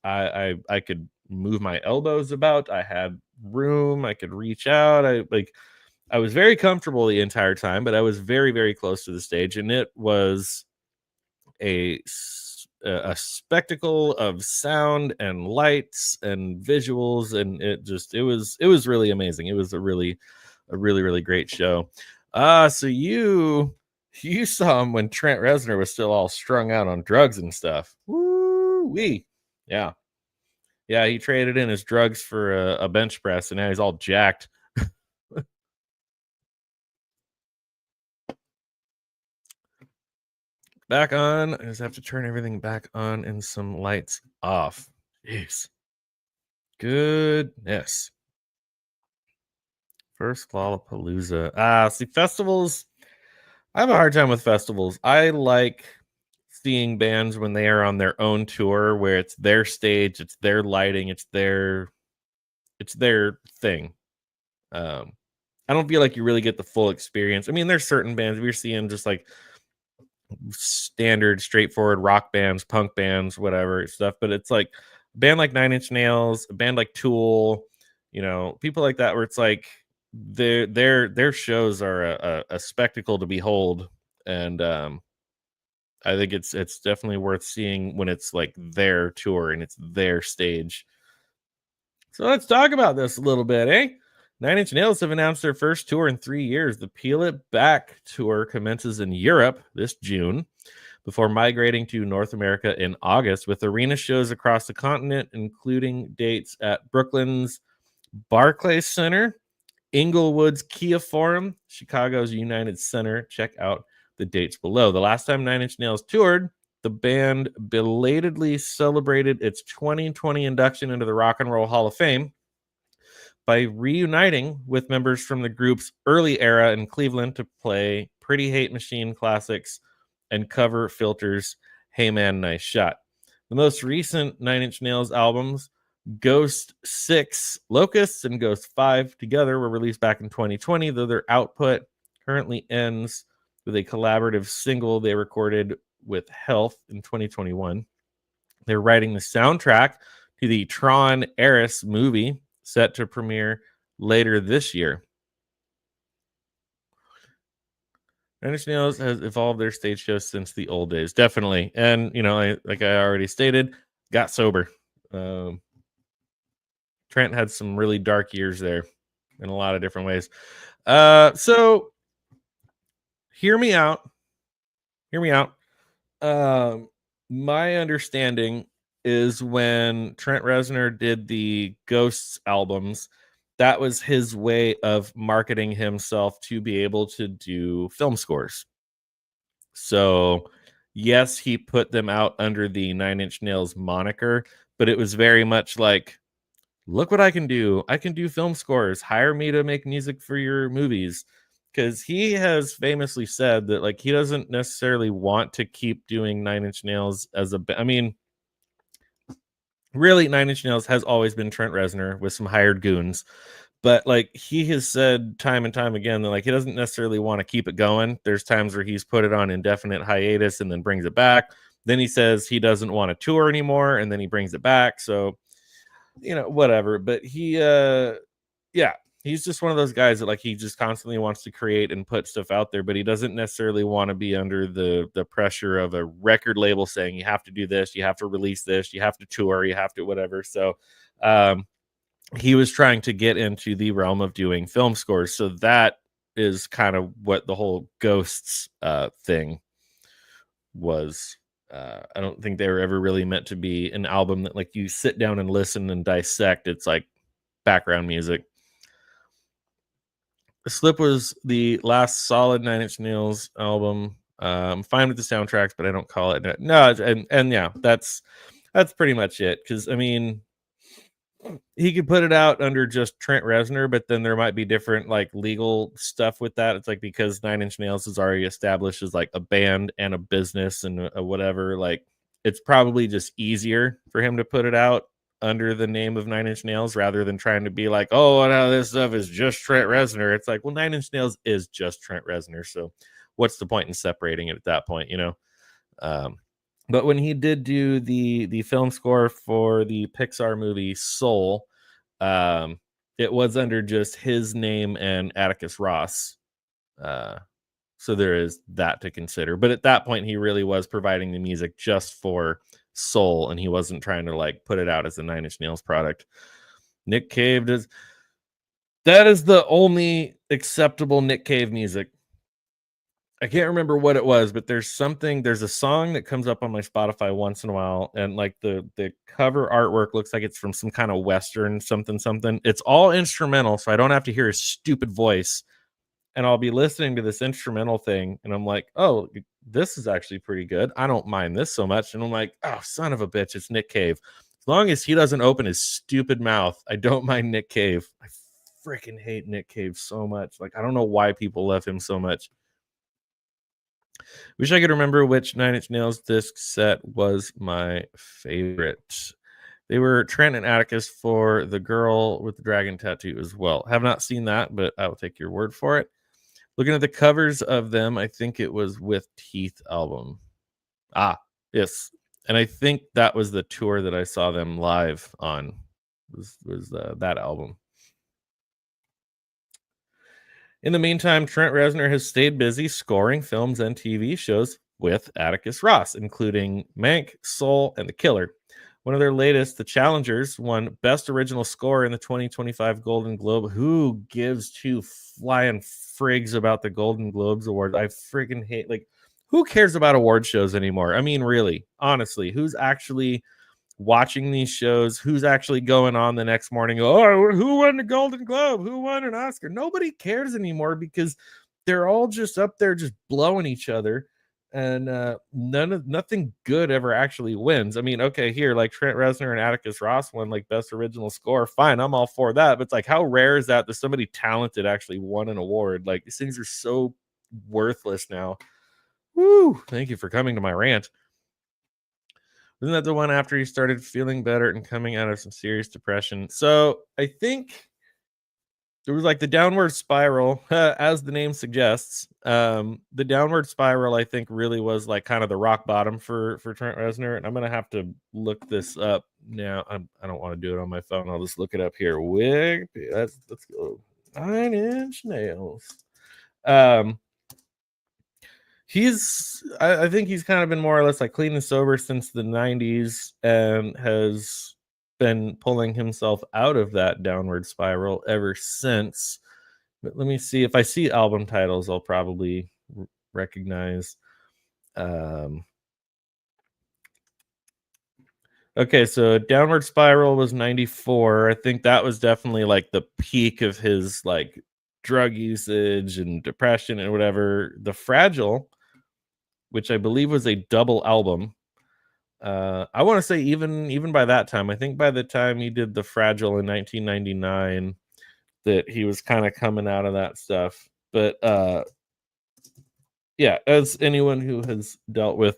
I could move my elbows about. I had room. I could reach out. I was very comfortable the entire time, but I was very, very close to the stage, and it was a spectacle of sound and lights and visuals, and it was really amazing. It was a really great show. So you saw him when Trent Reznor was still all strung out on drugs and stuff. Woo-wee. Yeah, he traded in his drugs for a bench press, and now he's all jacked. Back on. I just have to turn everything back on and some lights off. Jeez. Goodness. First Lollapalooza. See, festivals. I have a hard time with festivals. I like seeing bands when they are on their own tour, where it's their stage, it's their lighting, it's their thing. I don't feel like you really get the full experience. I mean, there's certain bands we're seeing just like standard, straightforward rock bands, punk bands, whatever stuff. But it's like a band like 9 Inch Nails, a band like Tool, people like that, where it's like their shows are a spectacle to behold. And I think it's definitely worth seeing when it's like their tour and it's their stage. So let's talk about this a little bit, eh? 9 Inch Nails have announced their first tour in 3 years. The Peel It Back tour commences in Europe this June, before migrating to North America in August, with arena shows across the continent, including dates at Brooklyn's Barclays Center, Inglewood's Kia Forum, Chicago's United Center. Check out the dates below. The last time Nine Inch Nails toured, the band belatedly celebrated its 2020 induction into the Rock and Roll Hall of Fame by reuniting with members from the group's early era in Cleveland to play Pretty Hate Machine classics and cover Filter's Hey Man, Nice Shot. The most recent Nine Inch Nails albums, Ghost 6, Locusts, and Ghost 5 together were released back in 2020, though their output currently ends with a collaborative single they recorded with Health in 2021. They're writing the soundtrack to the Tron Eris movie, set to premiere later this year. Nine Inch Nails has evolved their stage shows since the old days, definitely. And, you know, like I already stated, got sober. Trent had some really dark years there in a lot of different ways. So hear me out. Hear me out. My understanding is when Trent Reznor did the Ghosts albums, that was his way of marketing himself to be able to do film scores. So, yes, he put them out under the Nine Inch Nails moniker, but it was very much like, look what I can do. I can do film scores. Hire me to make music for your movies. Because he has famously said that, like, he doesn't necessarily want to keep doing Nine Inch Nails as a... I mean, really, Nine Inch Nails has always been Trent Reznor with some hired goons. But, like, he has said time and time again that, like, he doesn't necessarily want to keep it going. There's times where he's put it on indefinite hiatus and then brings it back. Then he says he doesn't want to tour anymore, and then he brings it back. So, you know, whatever. But he, yeah. He's just one of those guys that, like, he just constantly wants to create and put stuff out there, but he doesn't necessarily want to be under the pressure of a record label saying you have to do this, you have to release this, you have to tour, you have to whatever. So he was trying to get into the realm of doing film scores. So that is kind of what the whole Ghosts thing was. I don't think they were ever really meant to be an album that, like, you sit down and listen and dissect. It's like background music. Slip was the last solid Nine Inch Nails album. I'm fine with the soundtracks, but I don't call it. No, and yeah, that's pretty much it. Because, I mean, he could put it out under just Trent Reznor, but then there might be different, like, legal stuff with that. It's like, because Nine Inch Nails is already established as, like, a band and a business and a whatever, like, it's probably just easier for him to put it out under the name of Nine Inch Nails rather than trying to be like, oh, no, this stuff is just Trent Reznor. It's like, well, Nine Inch Nails is just Trent Reznor, so what's the point in separating it at that point, you know? But when he did do the film score for the Pixar movie Soul, it was under just his name and Atticus Ross. So there is that to consider. But at that point, he really was providing the music just for Soul, and he wasn't trying to, like, put it out as a Nine Inch Nails product. Nick Cave does. That is the only acceptable Nick Cave music. I can't remember what it was, but there's a song that comes up on my Spotify once in a while, and, like, the cover artwork looks like it's from some kind of Western something. It's all instrumental, so I don't have to hear his stupid voice. And I'll be listening to this instrumental thing, and I'm like, oh, this is actually pretty good. I don't mind this so much. And I'm like, oh, son of a bitch, it's Nick Cave. As long as he doesn't open his stupid mouth, I don't mind Nick Cave. I freaking hate Nick Cave so much. Like, I don't know why people love him so much. Wish I could remember which Nine Inch Nails disc set was my favorite. They were Trent and Atticus for The Girl with the Dragon Tattoo as well. Have not seen that, but I will take your word for it. Looking at the covers of them, I think it was With Teeth album. Ah, yes. And I think that was the tour that I saw them live on, was that album. In the meantime, Trent Reznor has stayed busy scoring films and TV shows with Atticus Ross, including Mank, Soul, and The Killer. One of their latest, The Challengers, won Best Original Score in the 2025 Golden Globe. Who gives two flying frigs about the Golden Globes Awards? I freaking hate, like, who cares about award shows anymore? I mean, really, honestly, who's actually watching these shows? Who's actually going on the next morning? Oh, who won the Golden Globe? Who won an Oscar? Nobody cares anymore, because they're all just up there just blowing each other, and nothing good ever actually wins. I mean, okay, here, like Trent Reznor and Atticus Ross won like best original score. Fine, I'm all for that. But it's like, how rare is that somebody talented actually won an award? Like, these things are so worthless now. Woo! Thank you for coming to my rant. Isn't that the one after he started feeling better and coming out of some serious depression? So I think there was like the downward spiral, as the name suggests. The downward spiral, I think, really was like kind of the rock bottom for Trent Reznor. And I'm gonna have to look this up now. I don't want to do it on my phone. I'll just look it up here. Let's go. 9 Inch Nails. I think he's kind of been more or less like clean and sober since the 90s, and has been pulling himself out of that downward spiral ever since. But let me see, if I see album titles, I'll probably recognize. Okay, so Downward Spiral was 94. I think that was definitely like the peak of his like drug usage and depression and whatever. The Fragile, which I believe was a double album. I want to say even by that time, I think by the time he did The Fragile in 1999, that he was kind of coming out of that stuff. But yeah, as anyone who has dealt with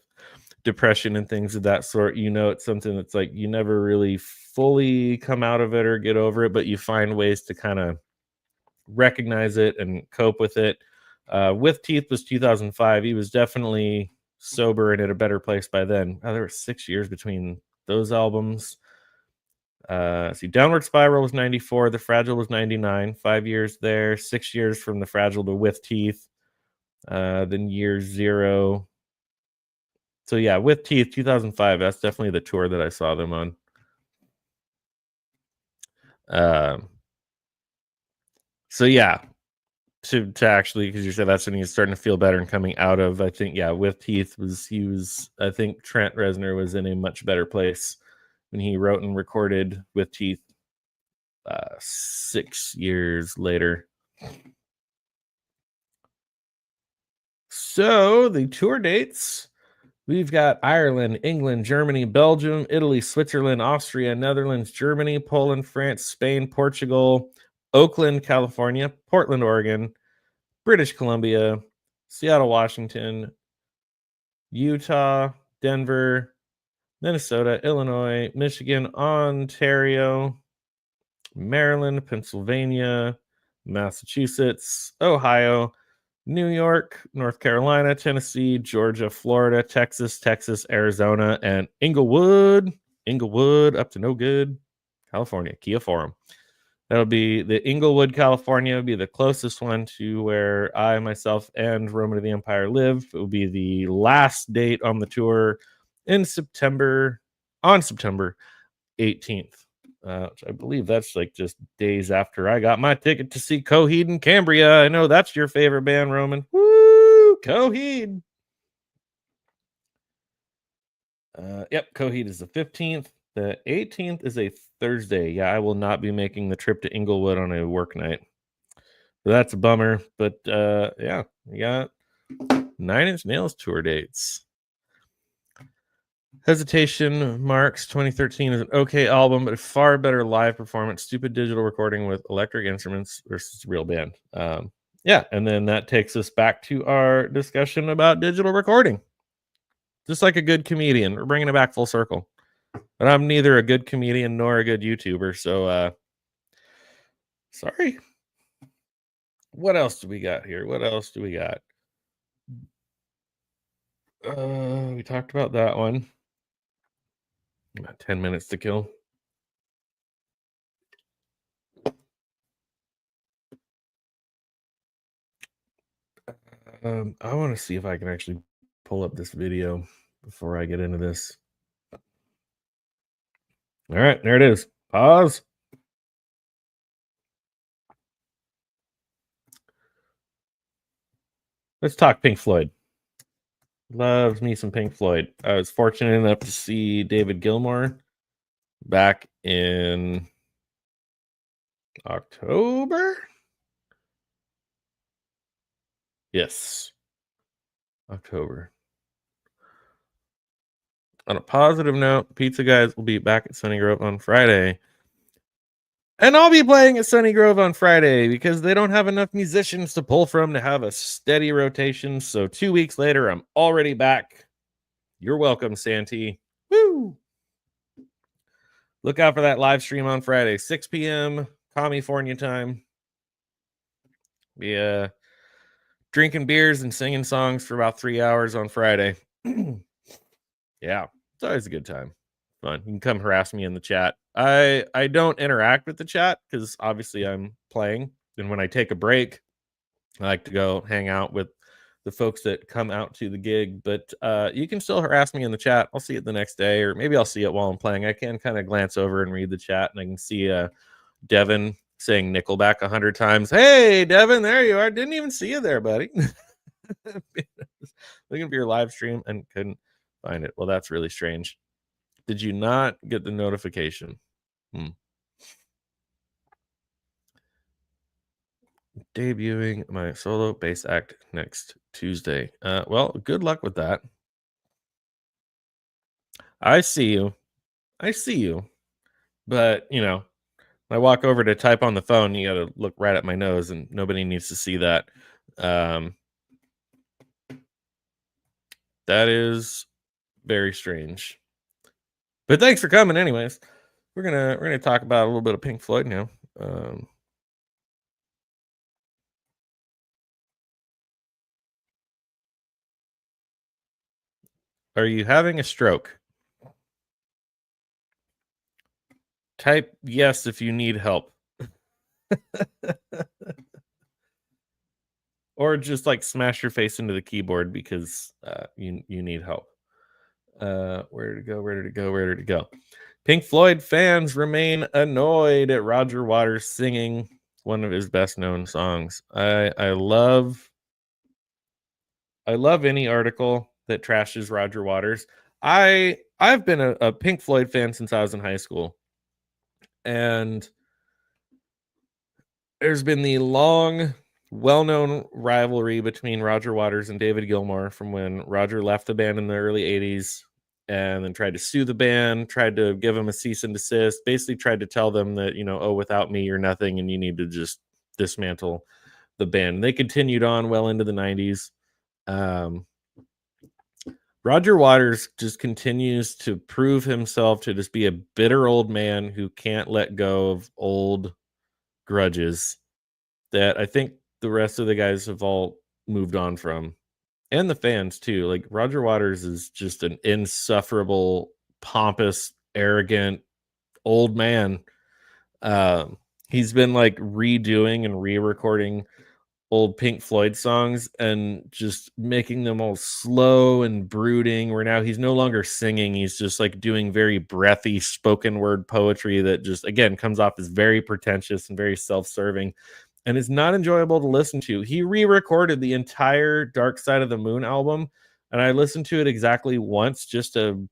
depression and things of that sort, you know, it's something that's like you never really fully come out of it or get over it, but you find ways to kind of recognize it and cope with it. With Teeth was 2005. He was definitely sober and at a better place by then. There were 6 years between those albums. See, Downward Spiral was 94. The Fragile was 99. 5 years there. 6 years from The Fragile to With Teeth. Then year 0. So yeah, With Teeth, 2005. That's definitely the tour that I saw them on. So yeah, to actually, because you said that's when he's starting to feel better and coming out of, I think, yeah, With Teeth I think Trent Reznor was in a much better place when he wrote and recorded With Teeth 6 years later. So the tour dates, we've got Ireland, England, Germany, Belgium, Italy, Switzerland, Austria, Netherlands, Germany, Poland, France, Spain, Portugal, Oakland, California, Portland, Oregon, British Columbia, Seattle, Washington, Utah, Denver, Minnesota, Illinois, Michigan, Ontario, Maryland, Pennsylvania, Massachusetts, Ohio, New York, North Carolina, Tennessee, Georgia, Florida, Texas, Arizona, and Inglewood up to no good, California, Kia Forum. That'll be the Inglewood, California, would be the closest one to where I, myself, and Roman of the Empire live. It will be the last date on the tour on September 18th. Which I believe that's like just days after I got my ticket to see Coheed and Cambria. I know that's your favorite band, Roman. Woo! Coheed. Yep, Coheed is the 15th. The 18th is a Thursday. Yeah, I will not be making the trip to Inglewood on a work night. So that's a bummer. But yeah, we got 9 Inch Nails tour dates. Hesitation Marks 2013 is an okay album, but a far better live performance. Stupid digital recording with electric instruments versus real band. Yeah, and then that takes us back to our discussion about digital recording. Just like a good comedian, we're bringing it back full circle. But I'm neither a good comedian nor a good YouTuber, so sorry. What else do we got here? What else do we got? We talked about that one. About 10 minutes to kill. I want to see if I can actually pull up this video before I get into this. All right, there it is. Pause. Let's talk Pink Floyd. Loves me some Pink Floyd. I was fortunate enough to see David Gilmour back in October. Yes. October. On a positive note, Pizza Guys will be back at Sunny Grove on Friday. And I'll be playing at Sunny Grove on Friday because they don't have enough musicians to pull from to have a steady rotation. So 2 weeks later, I'm already back. You're welcome, Santee. Woo! Look out for that live stream on Friday, 6 p.m. California time. Be drinking beers and singing songs for about 3 hours on Friday. Yeah, it's always a good time. Fun. You can come harass me in the chat. I don't interact with the chat because obviously I'm playing. And when I take a break, I like to go hang out with the folks that come out to the gig. But you can still harass me in the chat. I'll see it the next day, or maybe I'll see it while I'm playing. I can kind of glance over and read the chat, and I can see Devin saying Nickelback 100 times. Hey, Devin, there you are. Didn't even see you there, buddy. Looking for your live stream and couldn't find it. Well, that's really strange. Did you not get the notification? Debuting my solo bass act next Tuesday. Well, good luck with that. I see you. But, I walk over to type on the phone, you got to look right at my nose, and nobody needs to see that. That is very strange. But thanks for coming anyways. We're gonna talk about a little bit of Pink Floyd now. Are you having a stroke? Type yes if you need help. Or just like smash your face into the keyboard because you need help. Where did it go? Pink Floyd fans remain annoyed at Roger Waters singing one of his best known songs. I love any article that trashes Roger Waters. I've been a Pink Floyd fan since I was in high school, and there's been the long, well-known rivalry between Roger Waters and David Gilmour from when Roger left the band in the early 80s and then tried to sue the band, tried to give them a cease and desist, basically tried to tell them that, without me, you're nothing and you need to just dismantle the band. They continued on well into the 90s. Roger Waters just continues to prove himself to just be a bitter old man who can't let go of old grudges that I think the rest of the guys have all moved on from, and the fans too. Like Roger Waters is just an insufferable, pompous, arrogant old man. He's been like redoing and re-recording old Pink Floyd songs and just making them all slow and brooding, where now he's no longer singing. He's just like doing very breathy spoken word poetry that just, again, comes off as very pretentious and very self-serving and is not enjoyable to listen to. He re-recorded the entire Dark Side of the Moon album, and I listened to it exactly once just to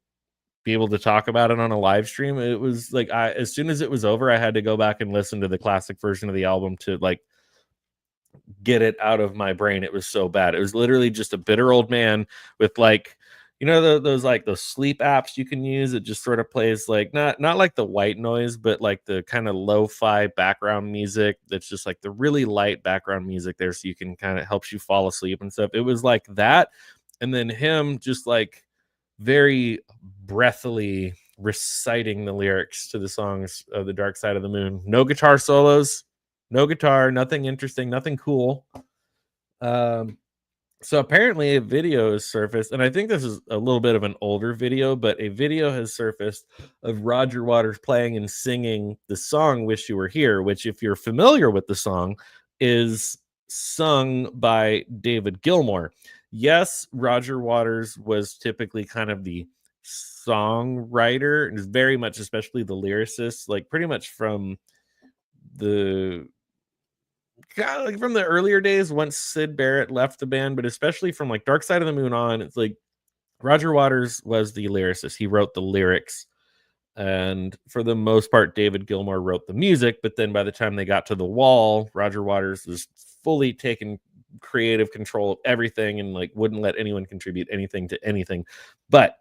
be able to talk about it on a live stream. It was like, as soon as it was over, I had to go back and listen to the classic version of the album to like get it out of my brain. It was so bad. It was literally just a bitter old man with like, those sleep apps you can use. It just sort of plays like not like the white noise, but like the kind of lo-fi background music that's just like the really light background music there, so you can kind of helps you fall asleep and stuff. It was like that, and then him just like very breathily reciting the lyrics to the songs of the Dark Side of the Moon. No guitar solos, no guitar, nothing interesting, nothing cool. So apparently a video has surfaced, and I think this is a little bit of an older video, but a video has surfaced of Roger Waters playing and singing the song Wish You Were Here, which, if you're familiar with the song, is sung by David Gilmour. Yes, Roger Waters was typically kind of the songwriter, and is very much, especially the lyricist, like pretty much from the earlier days once Syd Barrett left the band, but especially from like Dark Side of the Moon on. It's like Roger Waters was the lyricist. He wrote the lyrics, and for the most part David Gilmour wrote the music. But then by the time they got to The Wall, Roger Waters was fully taking creative control of everything and like wouldn't let anyone contribute anything to anything. But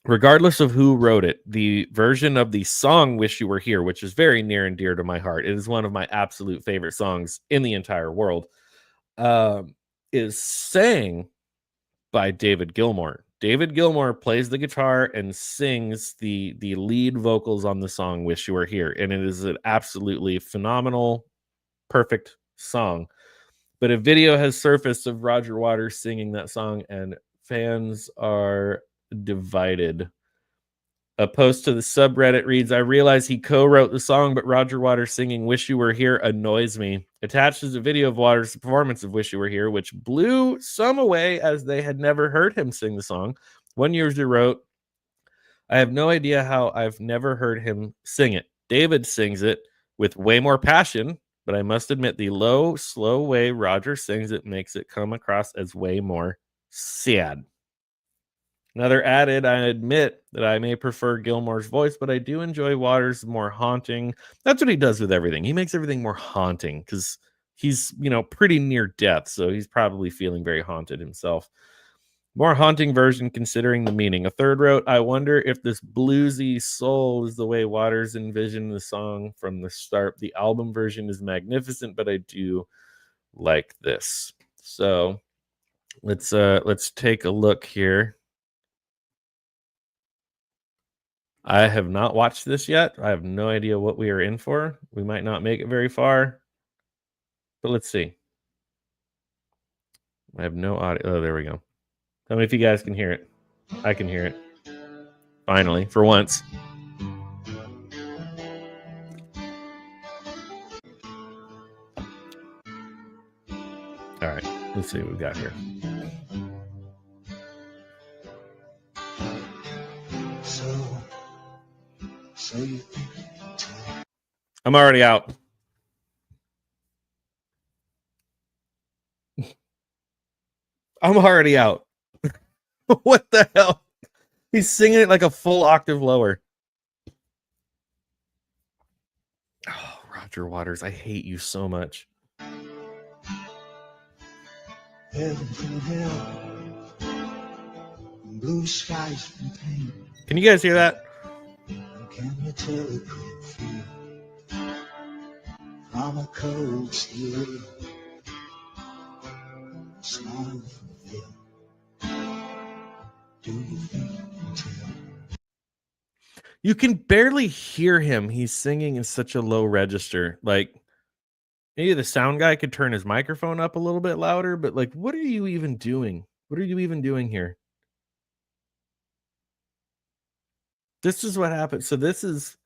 regardless of who wrote it, the version of the song Wish You Were Here, which is very near and dear to my heart, it is one of my absolute favorite songs in the entire world, is sang by David Gilmour. David Gilmour plays the guitar and sings the lead vocals on the song Wish You Were Here. And it is an absolutely phenomenal, perfect song. But a video has surfaced of Roger Waters singing that song, and fans are divided. A post to the subreddit reads, I realize he co-wrote the song, but Roger Waters singing Wish You Were Here annoys me. Attached is a video of Waters' performance of Wish You Were Here, which blew some away as they had never heard him sing the song. One user wrote, I have no idea how I've never heard him sing it. David sings it with way more passion, but I must admit the low, slow way Roger sings it makes it come across as way more sad. Another added, I admit that I may prefer Gilmour's voice, but I do enjoy Waters' more haunting. That's what he does with everything. He makes everything more haunting because he's, pretty near death. So he's probably feeling very haunted himself. More haunting version considering the meaning. A third wrote, I wonder if this bluesy soul is the way Waters envisioned the song from the start. The album version is magnificent, but I do like this. So let's take a look here. I have not watched this yet. I have no idea what we are in for. We might not make it very far, but let's see. I have no audio. Oh, there we go. Tell me if you guys can hear it. I can hear it. Finally, for once. All right, let's see what we've got here. I'm already out. I'm already out. What the hell? He's singing it like a full octave lower. Oh, Roger Waters, I hate you so much. Heaven from hell, blue skies from pain. Can you guys hear that? Can you tell it could feel from a cold steel smile from hell? Do you think you can tell? You can barely hear him. He's singing in such a low register. Like, maybe the sound guy could turn his microphone up a little bit louder, but like, what are you even doing? What are you even doing here? This is what happened. So this is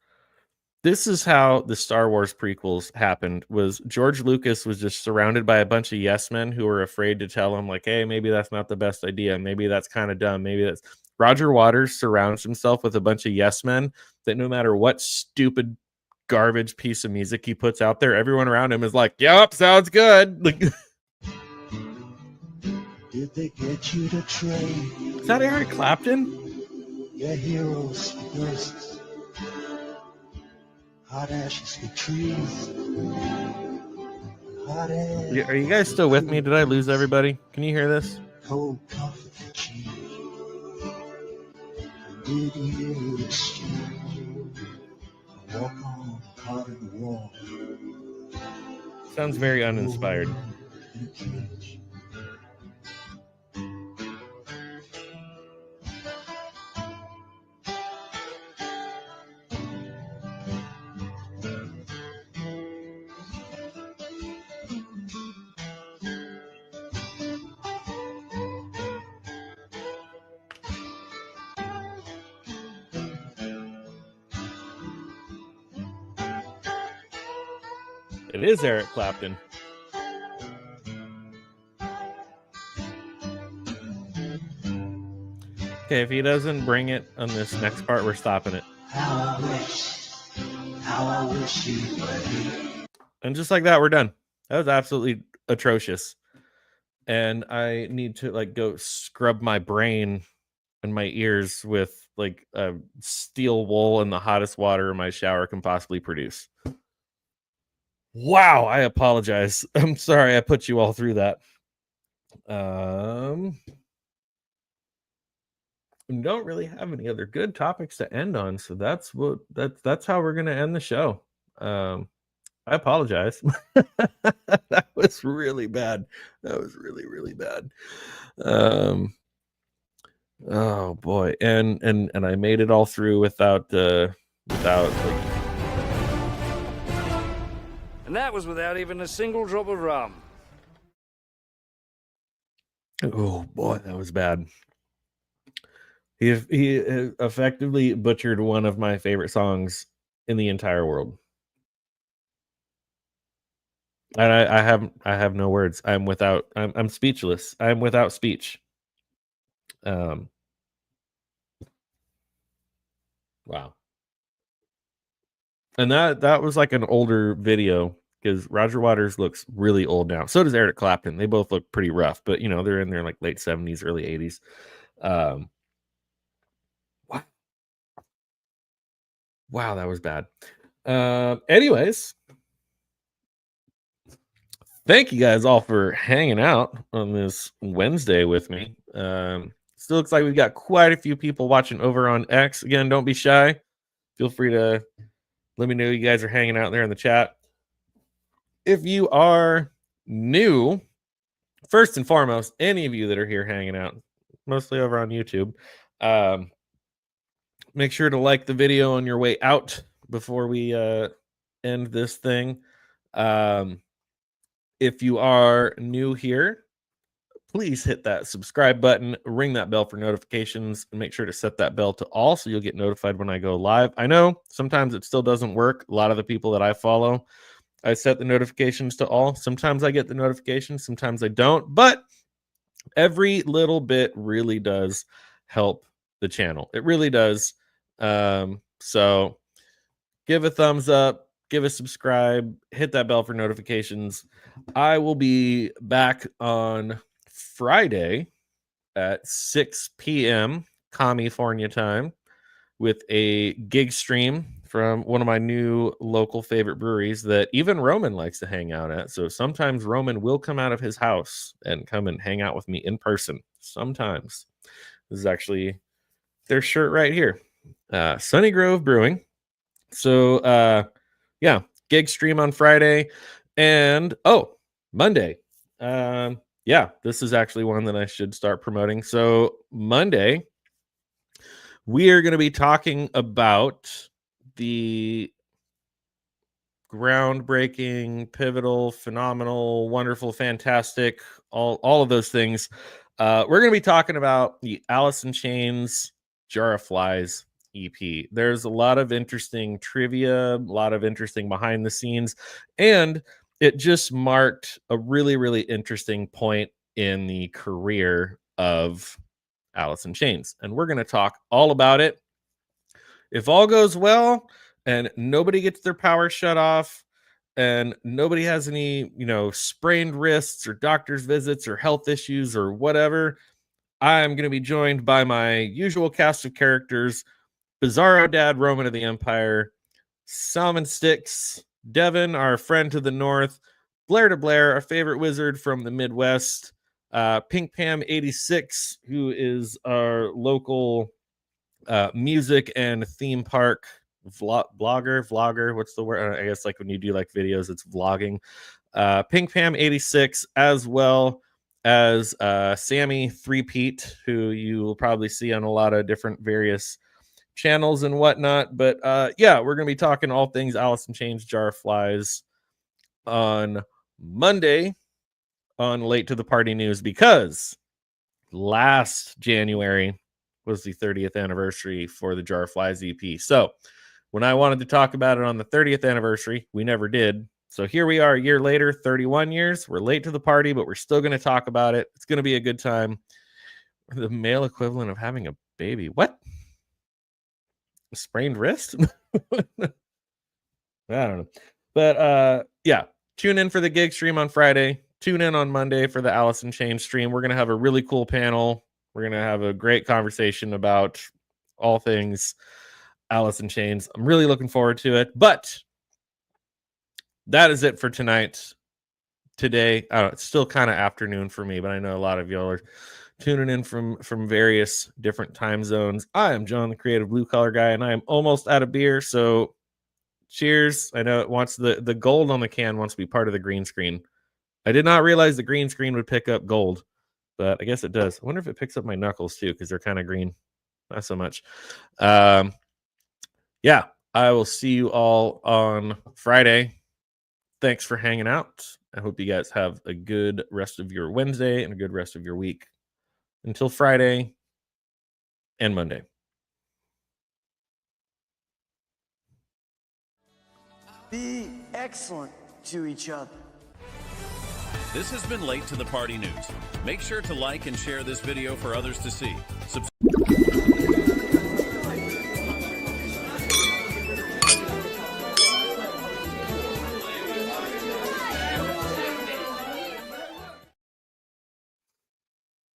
how the Star Wars prequels happened. Was George Lucas was just surrounded by a bunch of yes men who were afraid to tell him, like, hey, maybe that's not the best idea. Maybe that's kind of dumb. Maybe that's... Roger Waters surrounds himself with a bunch of yes men that no matter what stupid garbage piece of music he puts out there, everyone around him is like, yep, sounds good. Like, did they get you to trade? Is that Eric Clapton? Your heroes for ghosts, hot ashes for trees. Hot air. Are you guys still with me? Did I lose everybody? Can you hear this? Cold comfort for cheese. Did you exchange? Walk on part of the wall. Sounds very uninspired. It is Eric Clapton. Okay, if he doesn't bring it on this next part, we're stopping it. How I wish you were here. And just like that, we're done. That was absolutely atrocious. And I need to like go scrub my brain and my ears with like a steel wool and the hottest water my shower can possibly produce. Wow, I apologize. I'm sorry I put you all through that. Don't really have any other good topics to end on, so that's how we're gonna end the show. I apologize. That was really bad. That was really, really bad. Oh boy, and I made it all through without like. And that was without even a single drop of rum. Oh boy, that was bad. He effectively butchered one of my favorite songs in the entire world. And I have no words. I'm speechless. I'm without speech. Wow. And that was like an older video because Roger Waters looks really old now. So does Eric Clapton. They both look pretty rough, but they're in their like late 70s, early 80s. Wow, that was bad. Anyways, thank you guys all for hanging out on this Wednesday with me. Still looks like we've got quite a few people watching over on X. Again, don't be shy. Feel free to let me know you guys are hanging out there in the chat. If you are new, first and foremost, any of you that are here hanging out, mostly over on YouTube, make sure to like the video on your way out before we end this thing. If you are new here, please hit that subscribe button, ring that bell for notifications, and make sure to set that bell to all so you'll get notified when I go live. I know sometimes it still doesn't work. A lot of the people that I follow, I set the notifications to all. Sometimes I get the notifications, sometimes I don't, but every little bit really does help the channel. It really does. So give a thumbs up, give a subscribe, hit that bell for notifications. I will be back on Friday at 6 p.m. California time with a gig stream from one of my new local favorite breweries that even Roman likes to hang out at. So sometimes Roman will come out of his house and come and hang out with me in person. Sometimes. This is actually their shirt right here. Sunny Grove Brewing. So yeah, gig stream on Friday. And Monday. Yeah, this is actually one that I should start promoting. So Monday, we are going to be talking about the groundbreaking, pivotal, phenomenal, wonderful, fantastic, all of those things. We're going to be talking about the Alice in Chains Jar of Flies EP. There's a lot of interesting trivia, a lot of interesting behind the scenes, and it just marked a really, really interesting point in the career of Alice in Chains. And we're going to talk all about it. If all goes well and nobody gets their power shut off and nobody has any, sprained wrists or doctor's visits or health issues or whatever, I'm going to be joined by my usual cast of characters: Bizarro Dad, Roman of the Empire, Salmon Sticks, Devin, our friend to the north, Blair to Blair, our favorite wizard from the Midwest, Pink Pam 86, who is our local music and theme park vlogger. What's the word? I guess like when you do like videos, it's vlogging. Pink Pam 86, as well as Sammy 3-Pete, who you will probably see on a lot of different various channels and whatnot. But yeah, we're gonna be talking all things Alice in Chains Jar of Flies on Monday on Late to the Party News, because last January was the 30th anniversary for the Jar of Flies EP. So when I wanted to talk about it on the 30th anniversary, we never did. So here we are a year later, 31 years. We're late to the party, but we're still going to talk about it. It's going to be a good time. The male equivalent of having a baby. What? A sprained wrist? I don't know. But yeah, tune in for the gig stream on Friday. Tune in on Monday for the Alice in Chains stream. We're going to have a really cool panel. We're going to have a great conversation about all things Alice in Chains. I'm really looking forward to it. But that is it for tonight. today. I don't know, it's still kind of afternoon for me, but I know a lot of y'all are tuning in from various different time zones. I am John, the Creative Blue Collar Guy, and I am almost out of beer. So cheers. I know it wants the gold on the can wants to be part of the green screen. I did not realize the green screen would pick up gold, but I guess it does. I wonder if it picks up my knuckles too, because they're kind of green. Not so much. Yeah, I will see you all on Friday. Thanks for hanging out. I hope you guys have a good rest of your Wednesday and a good rest of your week. Until Friday and Monday. Be excellent to each other. This has been Late to the Party News. Make sure to like and share this video for others to see.